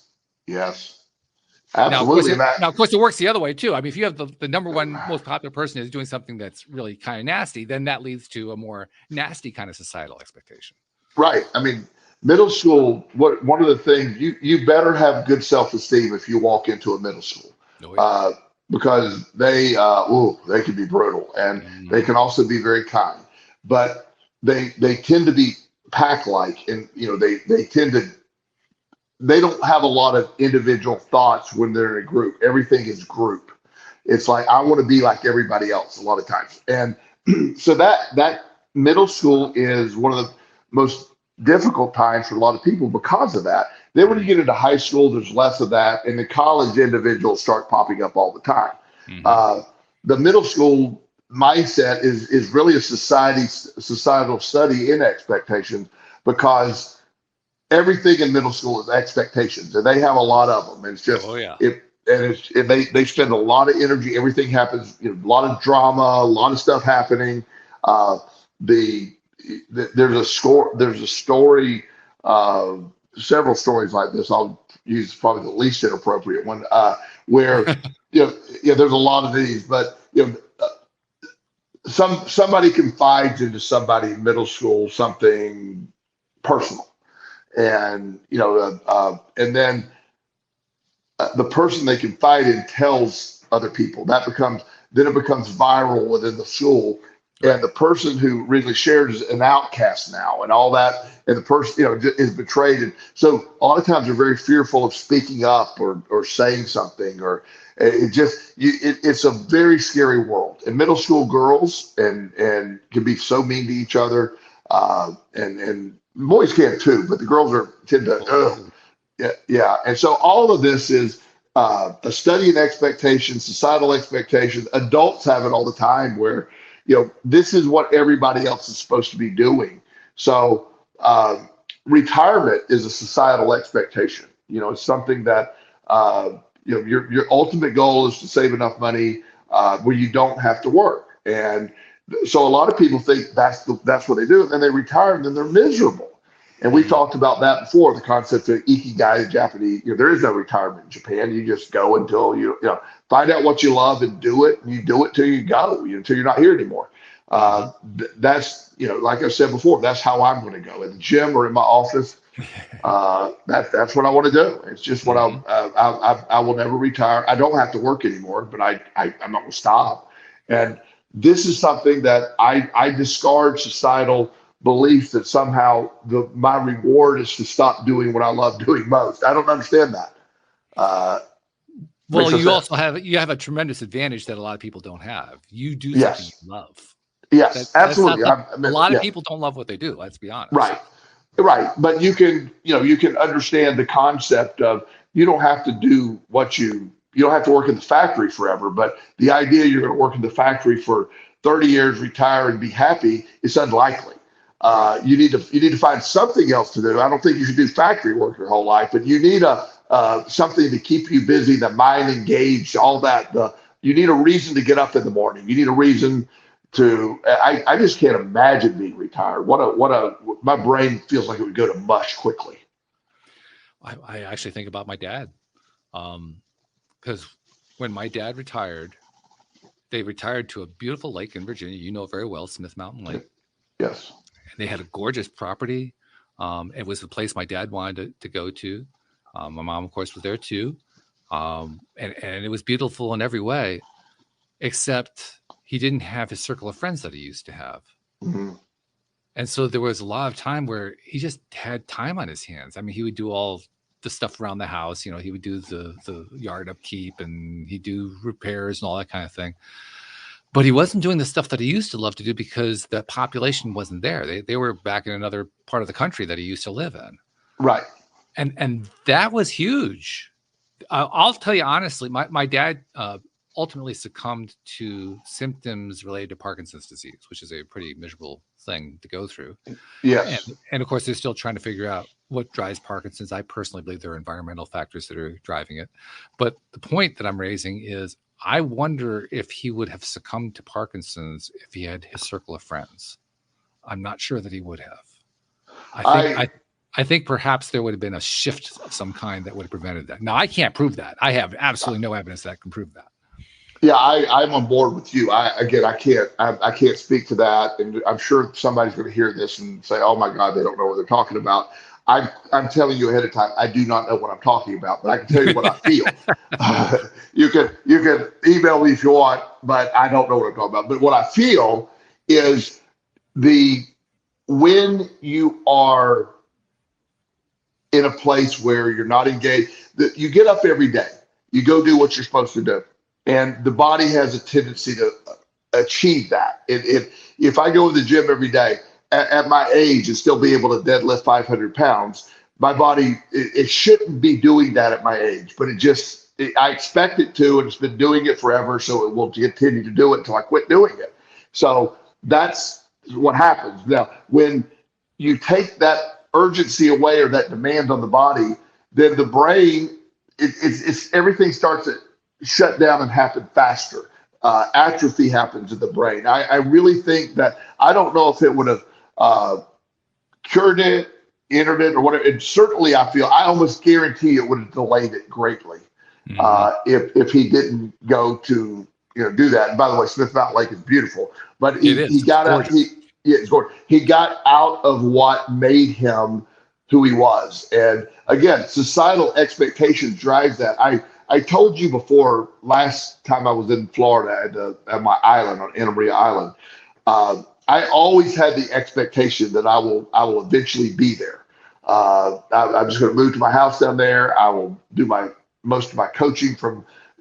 [SPEAKER 3] Absolutely.
[SPEAKER 2] Now, of course, it works the other way too. I mean, if you have the number one most popular person is doing something that's really kind of nasty, then that leads to a more nasty kind of societal expectation.
[SPEAKER 3] Right. I mean, middle school, one of the things, you better have good self-esteem if you walk into a middle school.
[SPEAKER 2] Oh, yeah.
[SPEAKER 3] Because they can be brutal, and they can also be very kind, but they tend to be pack-like, and they don't have a lot of individual thoughts when they're in a group. Everything is group. It's like, I want to be like everybody else a lot of times. And so that middle school is one of the most difficult times for a lot of people because of that. Then when you get into high school, there's less of that, and the college individuals start popping up all the time. The middle school mindset is really a societal study in expectations, because everything in middle school is expectations, and they have a lot of them. And it's just they spend a lot of energy. Everything happens, a lot of drama, a lot of stuff happening. There's a story, several stories like this. I'll use probably the least inappropriate one, where there's a lot of these, but somebody confides into somebody in middle school something personal, and and then the person they confide in tells other people. It becomes viral within the school. And the person who really shared is an outcast now, and all that, and the person is betrayed. And so a lot of times they're very fearful of speaking up or saying something, or it's a very scary world. And middle school girls and can be so mean to each other, and boys can too, but the girls tend to And so all of this is a study in expectations, societal expectations. Adults have it all the time, where this is what everybody else is supposed to be doing. So retirement is a societal expectation. It's something that your ultimate goal is to save enough money where you don't have to work. And so a lot of people think that's what they do, and then they retire, and then they're miserable. And we talked about that before, the concept of ikigai in Japanese. There is no retirement in Japan. You just go until you find out what you love and do it. And you do it till you go, until you're not here anymore. That's, like I said before, that's how I'm going to go, in the gym or in my office. That's what I want to do. It's just what I will never retire. I don't have to work anymore, but I'm not going to stop. And this is something that I discard societal belief that somehow my reward is to stop doing what I love doing most. I don't understand that.
[SPEAKER 2] Well, you also have a tremendous advantage that a lot of people don't have. You do something you love.
[SPEAKER 3] Yes, absolutely.
[SPEAKER 2] A lot of people don't love what they do. Let's be honest.
[SPEAKER 3] Right. But you can understand the concept of, you don't have to do you don't have to work in the factory forever, but the idea you're going to work in the factory for 30 years, retire, and be happy is unlikely. You need to find something else to do. I don't think you should do factory work your whole life, but you need something to keep you busy, the mind engaged, all that. You need a reason to get up in the morning. You need a reason to. I just can't imagine being retired. My brain feels like it would go to mush quickly.
[SPEAKER 2] I actually think about my dad, because when my dad retired, they retired to a beautiful lake in Virginia. You know very well, Smith Mountain Lake.
[SPEAKER 3] Yes.
[SPEAKER 2] They had a gorgeous property. It was the place my dad wanted to go to. My mom, of course, was there too. And it was beautiful in every way, except he didn't have his circle of friends that he used to have.
[SPEAKER 3] Mm-hmm.
[SPEAKER 2] And so there was a lot of time where he just had time on his hands. I mean, he would do all the stuff around the house. He would do the yard upkeep, and he'd do repairs and all that kind of thing. But he wasn't doing the stuff that he used to love to do because the population wasn't there. They were back in another part of the country that he used to live in.
[SPEAKER 3] Right.
[SPEAKER 2] And that was huge. I'll tell you honestly, my dad ultimately succumbed to symptoms related to Parkinson's disease, which is a pretty miserable thing to go through.
[SPEAKER 3] Yes.
[SPEAKER 2] And of course, they're still trying to figure out what drives Parkinson's. I personally believe there are environmental factors that are driving it. But the point that I'm raising is I wonder if he would have succumbed to Parkinson's if he had his circle of friends. I'm not sure that he would have. I think perhaps there would have been a shift of some kind that would have prevented that. Now, I can't prove that. I have absolutely no evidence that can prove that.
[SPEAKER 3] Yeah, I'm on board with you. I can't speak to that, and I'm sure somebody's going to hear this and say, "Oh my God, they don't know what they're talking about." I'm telling you ahead of time, I do not know what I'm talking about, but I can tell you what I feel. You can email me if you want, but I don't know what I'm talking about. But what I feel is when you are in a place where you're not engaged, you get up every day, you go do what you're supposed to do. And the body has a tendency to achieve that. If I go to the gym every day at my age and still be able to deadlift 500 pounds, my body, it shouldn't be doing that at my age, but I expect it to, and it's been doing it forever. So it will continue to do it until I quit doing it. So that's what happens. Now, when you take that urgency away or that demand on the body, then the brain, everything starts to shut down and happen faster. Atrophy happens in the brain. I really think that, I don't know if it would have cured it, entered it, or whatever. And certainly I almost guarantee it would have delayed it greatly if he didn't go to do that. And by the way, Smith Mountain Lake is beautiful, but he got out. He got out of what made him who he was. And again, societal expectations drives that. I told you before, last time I was in Florida at my island on Anna Maria Island, I always had the expectation that I will eventually be there. I'm just going to move to my house down there. I will do most of my coaching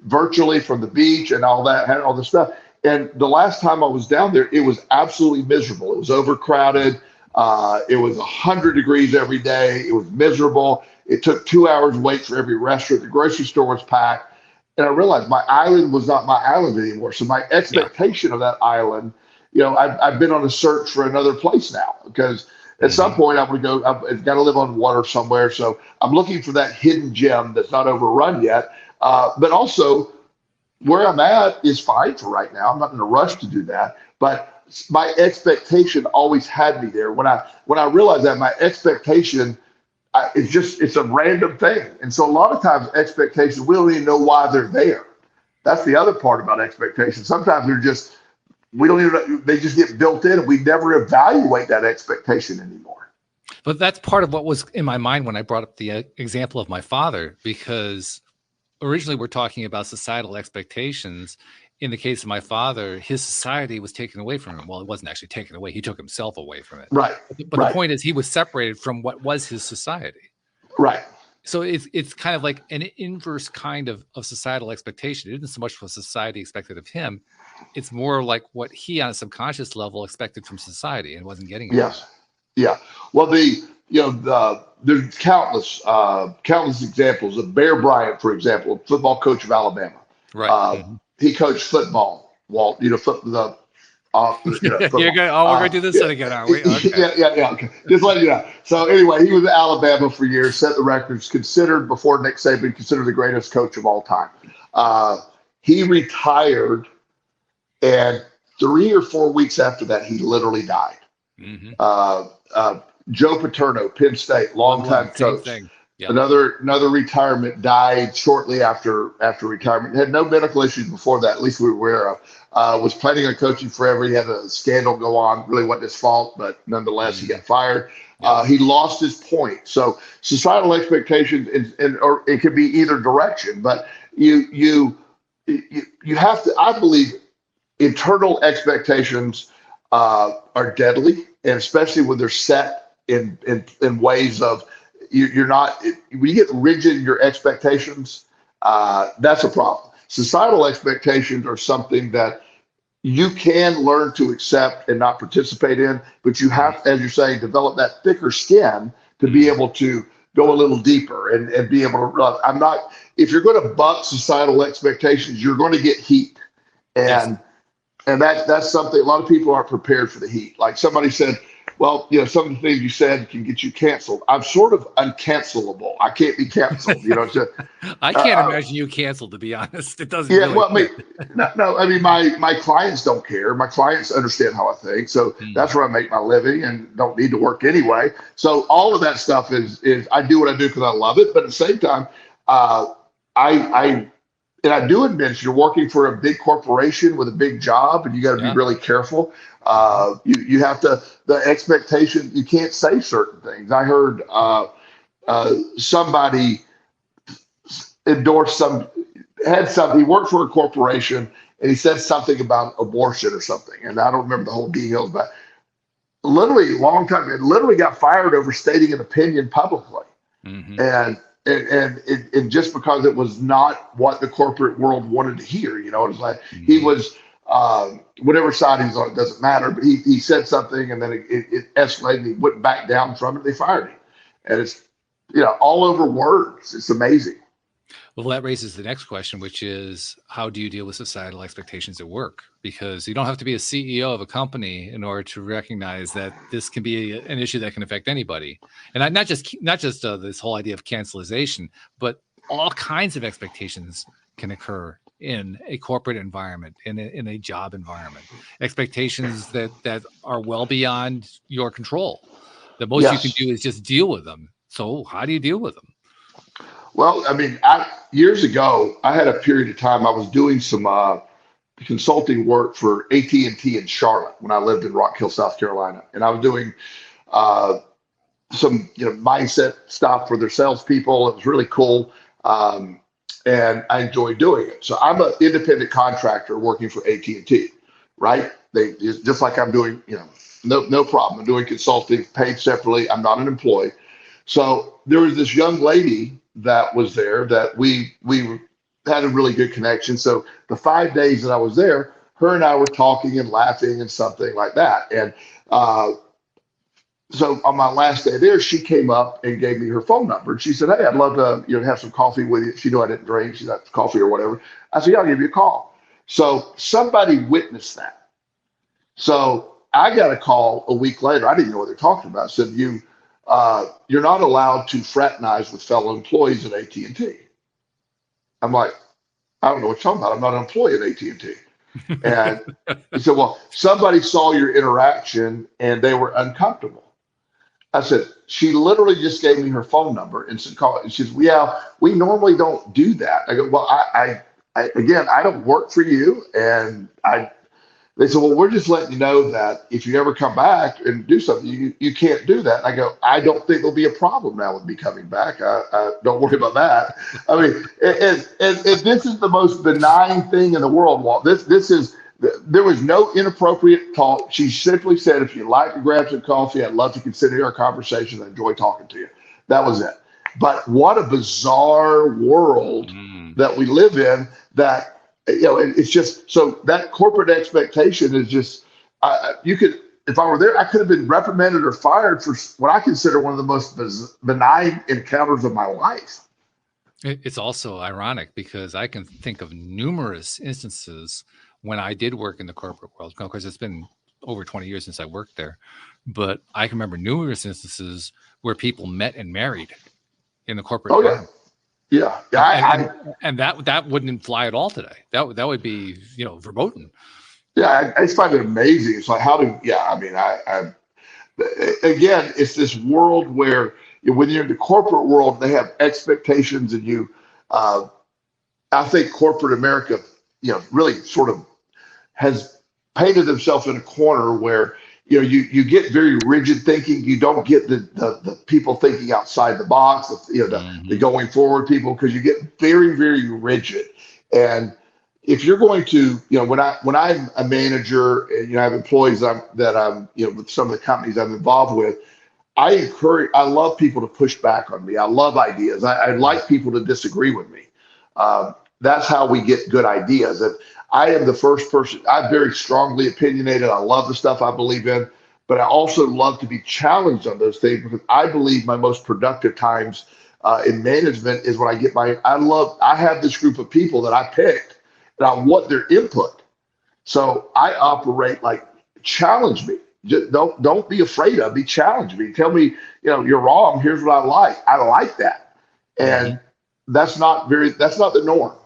[SPEAKER 3] virtually from the beach and all that, all this stuff. And the last time I was down there, it was absolutely miserable. It was overcrowded. It was 100 degrees every day. It was miserable. It took 2 hours wait for every restaurant. The grocery store was packed. And I realized my island was not my island anymore. So my expectation of that island, I've been on a search for another place now, because at some point I'm going to go, I've got to live on water somewhere. So I'm looking for that hidden gem that's not overrun yet. But also where I'm at is fine for right now. I'm not in a rush to do that. But my expectation always had me there. When I realized that my expectation, it's a random thing. And so a lot of times expectations, we don't even know why they're there. That's the other part about expectations. Sometimes we don't even know, they just get built in, and we never evaluate that expectation anymore.
[SPEAKER 2] But that's part of what was in my mind when I brought up the example of my father, because originally we're talking about societal expectations. In the case of my father, his society was taken away from him. Well, it wasn't actually taken away. He took himself away from it.
[SPEAKER 3] Right.
[SPEAKER 2] But the point is, he was separated from what was his society.
[SPEAKER 3] Right.
[SPEAKER 2] So it's kind of like an inverse kind of societal expectation. It isn't so much what society expected of him. It's more like what he on a subconscious level expected from society and wasn't getting it.
[SPEAKER 3] Yes. Yeah. Well, there's countless examples of Bear Bryant, for example, football coach of Alabama.
[SPEAKER 2] Right.
[SPEAKER 3] He coached football, Walt.
[SPEAKER 2] You're going. Oh, we're going to do this again, aren't we? Okay.
[SPEAKER 3] Yeah. Okay. Just let you know. So anyway, he was at Alabama for years, set the records, considered before Nick Saban, considered the greatest coach of all time. He retired, and 3 or 4 weeks after that, he literally died. Joe Paterno, Penn State, longtime coach. Yep. Another retirement, died shortly after retirement. Had no medical issues before that, at least we were aware of. Was planning on coaching forever. He had a scandal go on. Really wasn't his fault, but nonetheless, he got fired. Yep. He lost his point. So societal expectations, or it could be either direction. But you have to. I believe internal expectations are deadly, and especially when they're set in ways of. You're not, when you get rigid in your expectations, that's a problem. Societal expectations are something that you can learn to accept and not participate in, but you have, as you're saying, develop that thicker skin to be able to go a little deeper and be able to, if you're going to buck societal expectations, you're going to get heat. And that's something, a lot of people aren't prepared for the heat. Like somebody said, Well, some of the things you said can get you canceled. I'm sort of uncancelable. I can't be canceled.
[SPEAKER 2] I can't imagine you canceled, to be honest. It doesn't
[SPEAKER 3] Yeah,
[SPEAKER 2] really
[SPEAKER 3] well, I mean,
[SPEAKER 2] fit.
[SPEAKER 3] no, I mean, my clients don't care. My clients understand how I think, so that's where I make my living, and don't need to work anyway. So all of that stuff is I do what I do because I love it, but at the same time, uh, I and I do admit you're working for a big corporation with a big job, and you got to be
[SPEAKER 2] Yeah.
[SPEAKER 3] really careful.
[SPEAKER 2] Mhm.
[SPEAKER 3] You have to the expectation. You can't say certain things. I heard somebody endorsed some had something. He worked for a corporation, and he said something about abortion or something, and I don't remember the whole details, but literally a long time, it literally got fired over stating an opinion publicly,
[SPEAKER 2] Mhm.
[SPEAKER 3] and just because it was not what the corporate world wanted to hear. It was like he
[SPEAKER 2] Mhm.
[SPEAKER 3] was whatever side he was on, it doesn't matter, but he said something, and then it escalated, and he went back down from it. They fired him, and it's all over words. It's amazing.
[SPEAKER 2] Well, that raises the next question, which is how do you deal with societal expectations at work? Because you don't have to be a CEO of a company in order to recognize that this can be an issue that can affect anybody, and not just this whole idea of cancelization, but all kinds of expectations can occur in a corporate environment, in a job environment, expectations that are well beyond your control. The most you can
[SPEAKER 3] Yes.
[SPEAKER 2] do is just deal with them. So how do you deal with them?
[SPEAKER 3] Well, I mean, years ago, I had a period of time I was doing some consulting work for AT&T in Charlotte when I lived in Rock Hill, South Carolina, and I was doing uh, some mindset stuff for their salespeople. It was really cool, um, and I enjoyed doing it. So I'm an independent contractor working for AT&T, right? They just like I'm doing, no problem. I'm doing consulting, paid separately. I'm not an employee. So there was this young lady that was there that we had a really good connection. So the 5 days that I was there, her and I were talking and laughing and something like that. And uh, so on my last day there, she came up and gave me her phone number. And she said, "Hey, I'd love to have some coffee with you." She knew I didn't drink. She got coffee or whatever. I said, "Yeah, I'll give you a call." So somebody witnessed that. So I got a call a week later. I didn't know what they're talking about. Said you're not allowed to fraternize with fellow employees at AT&T. I'm like, I don't know what you're talking about. I'm not an employee at AT&T. And he said, well, somebody saw your interaction and they were uncomfortable. I said, she literally just gave me her phone number and said, call it. And she says, yeah, we normally don't do that. I go, well, again, I don't work for you. And they said, well, we're just letting you know that if you ever come back and do something, you can't do that. And I go, I don't think there'll be a problem now with me coming back. I don't worry about that. I mean, and this is the most benign thing in the world, Walt. There was no inappropriate talk. She simply said, if you'd like to grab some coffee, I'd love to consider our conversation. I enjoy talking to you. That was it. But what a bizarre world
[SPEAKER 2] Mm.
[SPEAKER 3] that we live in that it's just so that corporate expectation is just you could if I were there, I could have been reprimanded or fired for what I consider one of the most benign encounters of my life.
[SPEAKER 2] It's also ironic because I can think of numerous instances when I did work in the corporate world, because it's been over 20 years since I worked there. But I can remember numerous instances where people met and married in the corporate
[SPEAKER 3] Oh yeah,
[SPEAKER 2] environment.
[SPEAKER 3] yeah.
[SPEAKER 2] And that wouldn't fly at all today. That would be, verboten.
[SPEAKER 3] I just find it amazing. It's like how do I mean again, it's this world where when you're in the corporate world, they have expectations, and uh, I think corporate America, really sort of has painted themselves in a corner where you get very rigid thinking. You don't get the people thinking outside the box, the
[SPEAKER 2] Mm-hmm.
[SPEAKER 3] going forward people, because you get very, very rigid. And if you're going to, when I'm a manager and I have employees that I'm with some of the companies I'm involved with, I love people to push back on me. I love ideas. I like people to disagree with me. That's how we get good ideas. And I am the first person. I'm very strongly opinionated. I love the stuff I believe in, but I also love to be challenged on those things because I believe my most productive times in management is when I have this group of people that I picked and I want their input. So I operate like challenge me. just don't be afraid of me. Challenge me. Tell me, you're wrong. Here's what I like. I like that. And that's not the norm.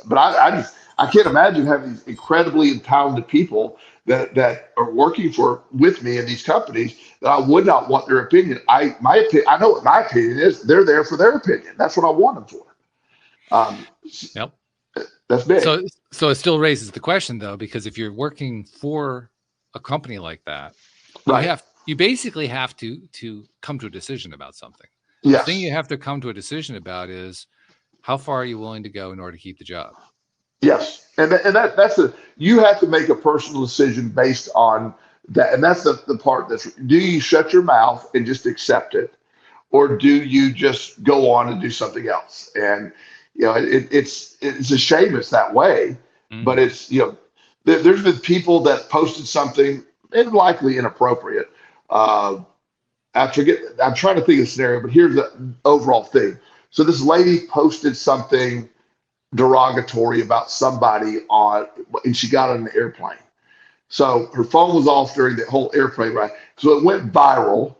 [SPEAKER 3] But I can't imagine having these incredibly talented people that are working with me in these companies that I would not want their opinion. I know what my opinion is. They're there for their opinion. That's what I want them for.
[SPEAKER 2] Yep.
[SPEAKER 3] That's big.
[SPEAKER 2] So it still raises the question, though, because if you're working for a company like that, you basically have to come to a decision about something. The thing you have to come to a decision about is how far are you willing to go in order to keep the job?
[SPEAKER 3] Yes, and you have to make a personal decision based on that, and that's the part do you shut your mouth and just accept it, or do you just go on and do something else? And it's a shame it's that way, but it's there's been people that posted something and likely inappropriate. I'm trying to think of the scenario, but here's the overall thing. So this lady posted something derogatory about somebody and she got on an airplane. So her phone was off during the whole airplane ride. So it went viral.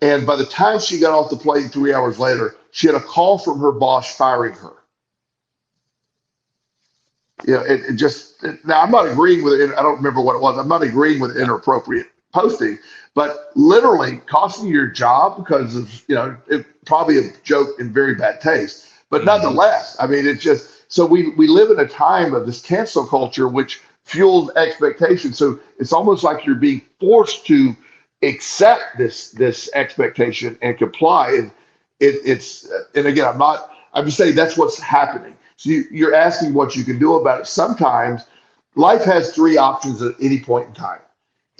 [SPEAKER 3] And by the time she got off the plane 3 hours later, she had a call from her boss firing her. Now I'm not agreeing with it. I don't remember what it was. I'm not agreeing with inappropriate posting, but literally costing your job because of, it probably a joke in very bad taste. But nonetheless, I mean, it's just, so we live in a time of this cancel culture, which fuels expectation. So it's almost like you're being forced to accept this expectation and comply. And and again, I'm just saying that's what's happening. So you're asking what you can do about it. Sometimes life has three options at any point in time: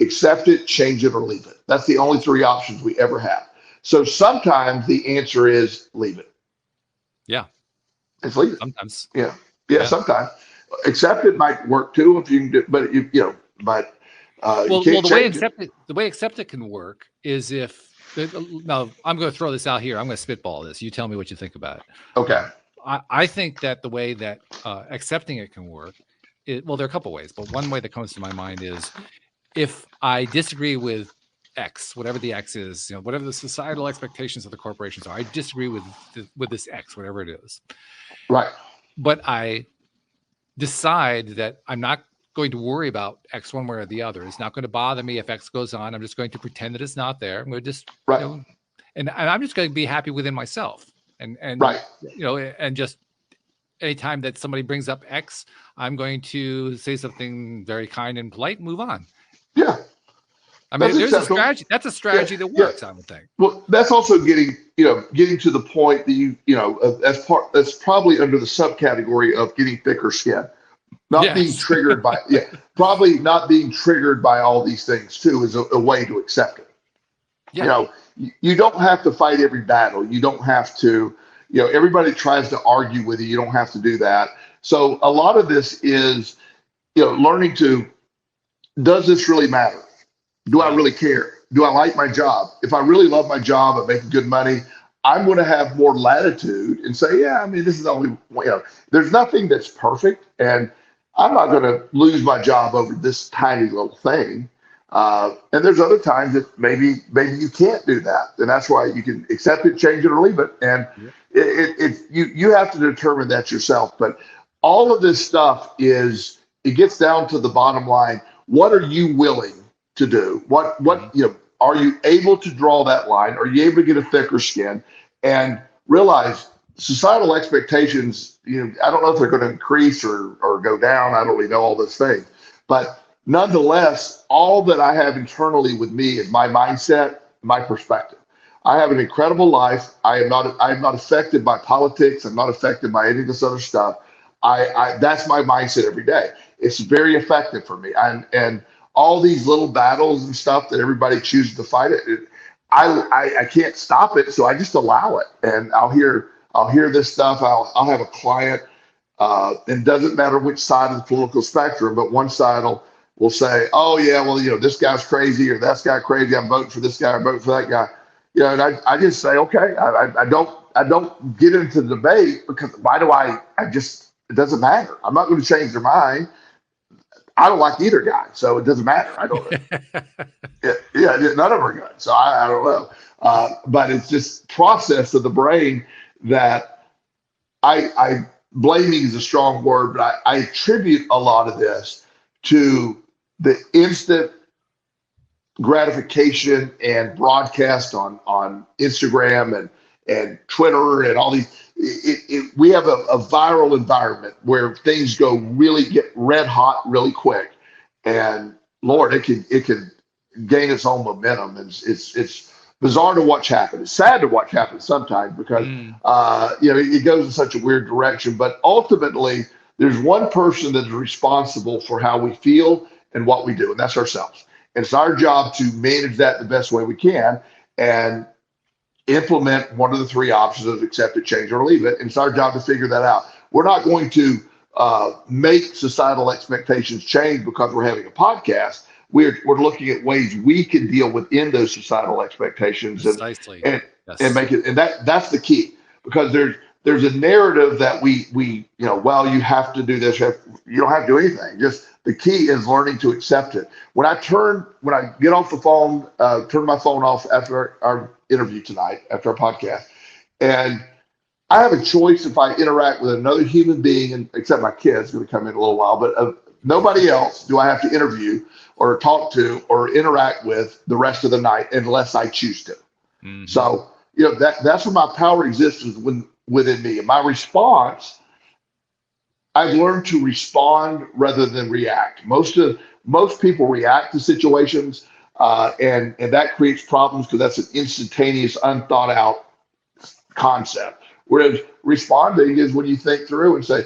[SPEAKER 3] accept it, change it, or leave it. That's the only three options we ever have. So sometimes the answer is leave it.
[SPEAKER 2] Yeah.
[SPEAKER 3] It's leave it.
[SPEAKER 2] Sometimes.
[SPEAKER 3] Yeah. Sometimes accept it might work too if you can do, but the
[SPEAKER 2] way accept it can work is if now I'm going to throw this out here. I'm going to spitball this. You tell me what you think about it.
[SPEAKER 3] Okay.
[SPEAKER 2] I think that the way that accepting it can work, there are a couple ways, but one way that comes to my mind is if I disagree with X, whatever the X is, whatever the societal expectations of the corporations are, I disagree with this X, whatever it is.
[SPEAKER 3] Right.
[SPEAKER 2] But I decide that I'm not going to worry about X one way or the other. It's not going to bother me if X goes on. I'm just going to pretend that it's not there. I'm going to just, and I'm just going to be happy within myself. And
[SPEAKER 3] right.
[SPEAKER 2] And just anytime that somebody brings up X, I'm going to say something very kind and polite and move on.
[SPEAKER 3] Yeah.
[SPEAKER 2] I mean, there's a strategy. That's a strategy that works, I would think.
[SPEAKER 3] Well, that's also getting to the point that that's probably under the subcategory of getting thicker skin, not being triggered by, probably not being triggered by all these things too is a way to accept it. Yeah. You don't have to fight every battle. You don't have to, everybody tries to argue with you. You don't have to do that. So a lot of this is, learning to, does this really matter? Do I really care? Do I like my job? If I really love my job, I'm making good money, I'm going to have more latitude and say, this is only, there's nothing that's perfect. And I'm not going to lose my job over this tiny little thing. And there's other times that maybe you can't do that. And that's why you can accept it, change it, or leave it. And you have to determine that yourself. But all of this stuff it gets down to the bottom line. What are you willing to do? What are you able to draw that line? Are you able to get a thicker skin and realize societal expectations? I don't know if they're going to increase or go down. I don't really know all those things, but nonetheless, all that I have internally with me is my mindset, my perspective. I have an incredible life. I'm not affected by politics. I'm not affected by any of this other stuff. That's my mindset every day. It's very effective for me. And all these little battles and stuff that everybody chooses to fight I can't stop it, so I just allow it. And I'll hear this stuff. I'll have a client, and it doesn't matter which side of the political spectrum, but one side will say, "Oh yeah, well this guy's crazy or that guy's crazy. I'm voting for this guy. I'm voting for that guy." And I just say, okay, I don't get into the debate because why do it doesn't matter. I'm not going to change their mind. I don't like either guy, so it doesn't matter. I don't. Yeah, none of them are good. So I don't know. But it's just process of the brain that I blaming is a strong word, but I attribute a lot of this to the instant gratification and broadcast on Instagram and Twitter and all these. We have a viral environment where things get red hot really quick, and Lord, it can gain its own momentum. And it's bizarre to watch happen. It's sad to watch happen sometimes because it goes in such a weird direction. But ultimately, there's one person that is responsible for how we feel and what we do, and that's ourselves. And it's our job to manage that the best way we can and implement one of the three options of accept it, change, or leave it. And it's our job to figure that out. We're not going to make societal expectations change because we're having a podcast. We're looking at ways we can deal within those societal expectations and make it. And that's the key, because there's a narrative that we well, you have to do this. You don't have to do anything. Just the key is learning to accept it. When I get off the phone, turn my phone off after our interview tonight, after our podcast, and I have a choice if I interact with another human being, and except my kid's going to come in a little while, but nobody else do I have to interview or talk to or interact with the rest of the night unless I choose to. Mm-hmm. So that's where my power exists within me. And my response, I've learned to respond rather than react. Most people react to situations, and that creates problems because that's an instantaneous, unthought out concept. Whereas responding is when you think through and say,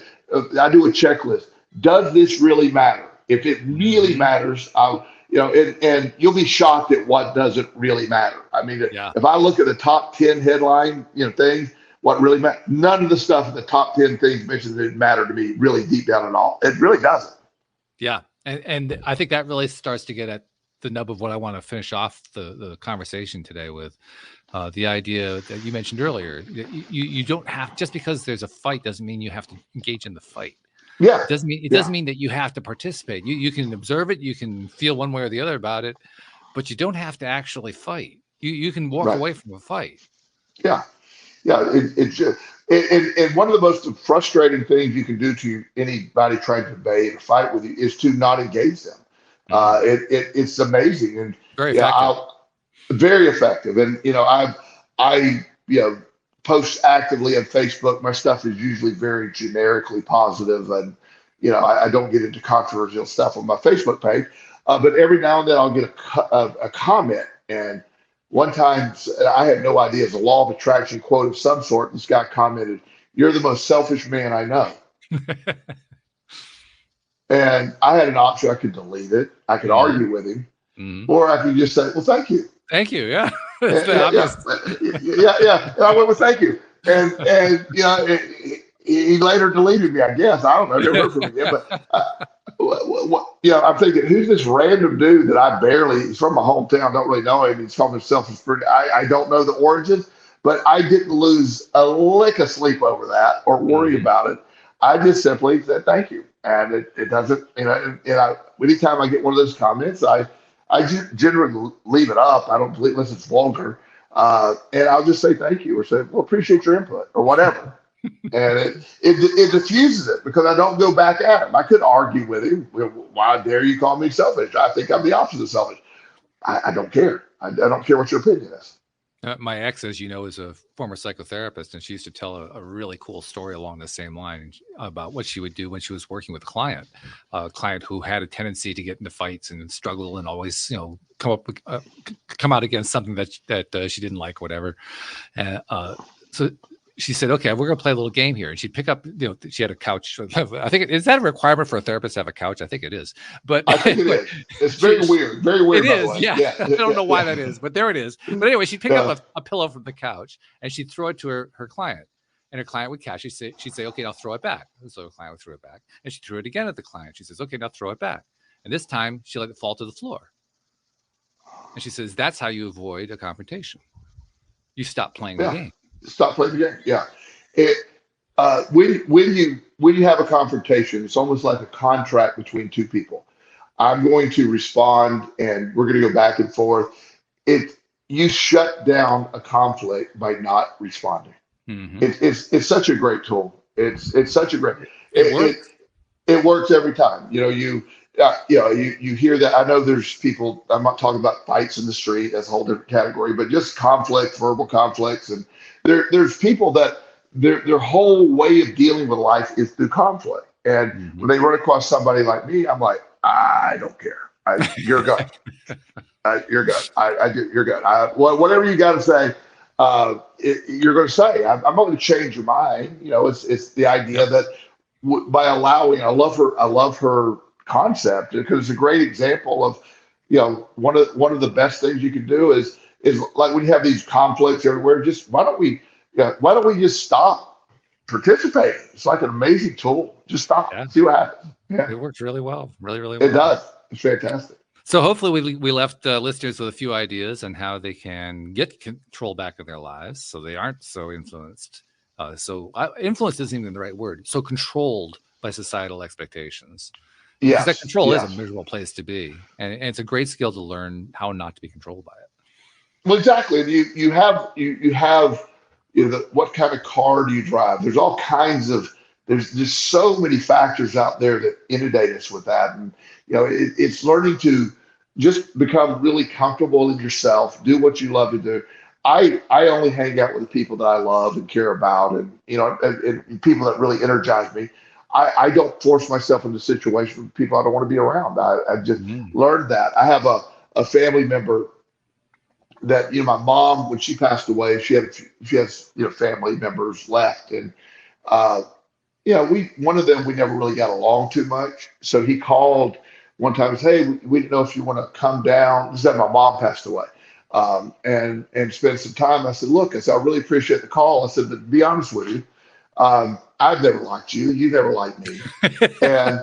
[SPEAKER 3] I do a checklist. Does this really matter? If it really matters, and you'll be shocked at what doesn't really matter. I mean, if I look at the top 10 headline, things, what really matters, none of the stuff in the top 10 things mentioned didn't matter to me really deep down at all. It really doesn't.
[SPEAKER 2] Yeah. And I think that really starts to get at the nub of what I want to finish off the conversation today with. The idea that you mentioned earlier, you don't have, just because there's a fight doesn't mean you have to engage in the fight.
[SPEAKER 3] Yeah.
[SPEAKER 2] It doesn't mean that you have to participate. You can observe it, you can feel one way or the other about it, but you don't have to actually fight. You can walk away from a fight.
[SPEAKER 3] Yeah. Yeah. It's just, and one of the most frustrating things you can do to anybody trying to debate or fight with you is to not engage them. It's amazing and
[SPEAKER 2] very effective.
[SPEAKER 3] Very effective. And I post actively on Facebook. My stuff is usually very generically positive, and I don't get into controversial stuff on my Facebook page. But every now and then I'll get a comment. And one time I had no idea, it's a law of attraction quote of some sort. This guy commented, "You're the most selfish man I know." And I had an option. I could delete it. I could argue with him, or I could just say, "Well, thank you."
[SPEAKER 2] Thank you. Yeah.
[SPEAKER 3] Yeah. And I went, "Well, thank you." And he later deleted me, I guess. I don't know. Never heard from him again. But I'm thinking, who's this random dude that he's from my hometown, don't really know him. He's called himself I don't know the origins, but I didn't lose a lick of sleep over that or worry about it. I just simply said thank you. And it doesn't, anytime I get one of those comments, I generally leave it up. I don't delete unless it's vulgar. And I'll just say thank you or say, well, appreciate your input or whatever. And it diffuses it because I don't go back at him. I could argue with him. Why dare you call me selfish? I think I'm the opposite of selfish. I don't care. I don't care what your opinion is.
[SPEAKER 2] My ex, as you know, is a former psychotherapist, and she used to tell a really cool story along the same line about what she would do when she was working with a client who had a tendency to get into fights and struggle and always, come out against something that she didn't like, whatever. So she said, "Okay, we're going to play a little game here." And she'd pick up, she had a couch. I think is that a requirement for a therapist to have a couch? I think it is. But
[SPEAKER 3] I think it is. It's very weird. Very weird.
[SPEAKER 2] It is. Yeah. I don't know why that is, but there it is. But anyway, she'd pick up a pillow from the couch and she'd throw it to her client. And her client would catch it. She'd say, "Okay, now throw it back." And so the client would throw it back. And she threw it again at the client. She says, "Okay, now throw it back." And this time she let it fall to the floor. And she says, "That's how you avoid a confrontation. You stop playing the game."
[SPEAKER 3] Stop playing the game. Yeah. When you have a confrontation, it's almost like a contract between two people. I'm going to respond and we're going to go back and forth. You shut down a conflict by not responding. It's such a great tool. It's such a great.
[SPEAKER 2] It works.
[SPEAKER 3] It works every time. You hear that. I know there's people. I'm not talking about fights in the street. That's a whole different category. But just conflict, verbal conflicts, and there's people that their whole way of dealing with life is through conflict. And when they run across somebody like me, I'm like, I don't care. You're good. You're good. You're good. Whatever you got to say, you're going to say. I'm not going to change your mind. It's the idea that by allowing, I love her concept because it's a great example of, one of the best things you can do is like when you have these conflicts everywhere. Just why don't we just stop participating? It's like an amazing tool. Just stop. Yeah. See what happens. Yeah.
[SPEAKER 2] It works really well. Really, really well.
[SPEAKER 3] It does. It's fantastic.
[SPEAKER 2] So hopefully we left listeners with a few ideas on how they can get control back in their lives so they aren't so influenced. Influence isn't even the right word. So controlled by societal expectations. Because that control is a miserable place to be. And it's a great skill to learn how not to be controlled by it.
[SPEAKER 3] Well, exactly. You have what kind of car do you drive? There's all kinds of, there's just so many factors out there that inundate us with that. And, it's learning to just become really comfortable in yourself, do what you love to do. I only hang out with the people that I love and care about and people that really energize me. I don't force myself into situations with people I don't want to be around. I just learned that. I have a family member that, my mom, when she passed away, she has family members left. And, one of them, we never really got along too much. So he called one time and said, hey, we didn't know if you want to come down. This is after my mom passed away. And spend some time. I said, look, I really appreciate the call. I said, but to be honest with you, I've never liked you. You never liked me. And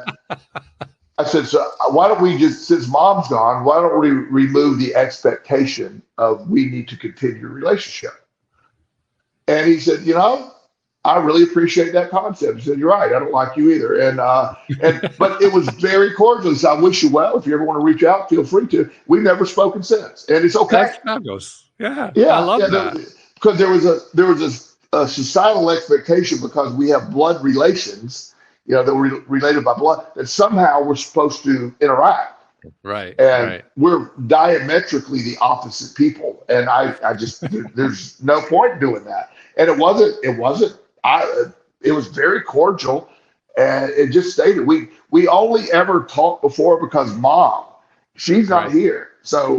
[SPEAKER 3] I said, so why don't we just, since mom's gone, why don't we remove the expectation of we need to continue a relationship? And he said, I really appreciate that concept. He said, you're right. I don't like you either. But it was very cordial. He said, I wish you well. If you ever want to reach out, feel free to. We've never spoken since. And it's okay.
[SPEAKER 2] That's fabulous. Yeah. I love that.
[SPEAKER 3] Because there was a societal expectation because we have blood relations, that we're related by blood, that somehow we're supposed to interact.
[SPEAKER 2] Right.
[SPEAKER 3] And we're diametrically the opposite people. And I just, there's no point in doing that. And it was very cordial, and it just stated we only ever talked before because mom, she's not here, so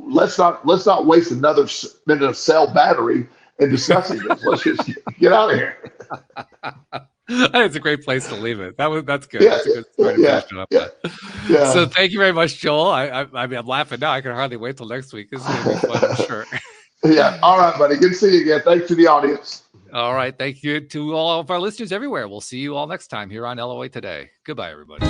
[SPEAKER 3] let's not waste another minute of cell battery in discussing this. Let's just get out of here.
[SPEAKER 2] It's a great place to leave it. That's good. That's a good story to finish up. Yeah. So thank you very much, Joel. I mean, I'm laughing now. I can hardly wait till next week. This is going to be fun, I'm sure.
[SPEAKER 3] Yeah. All right, buddy. Good to see you again. Thanks to the audience.
[SPEAKER 2] All right. Thank you to all of our listeners everywhere. We'll see you all next time here on LOA Today. Goodbye, everybody.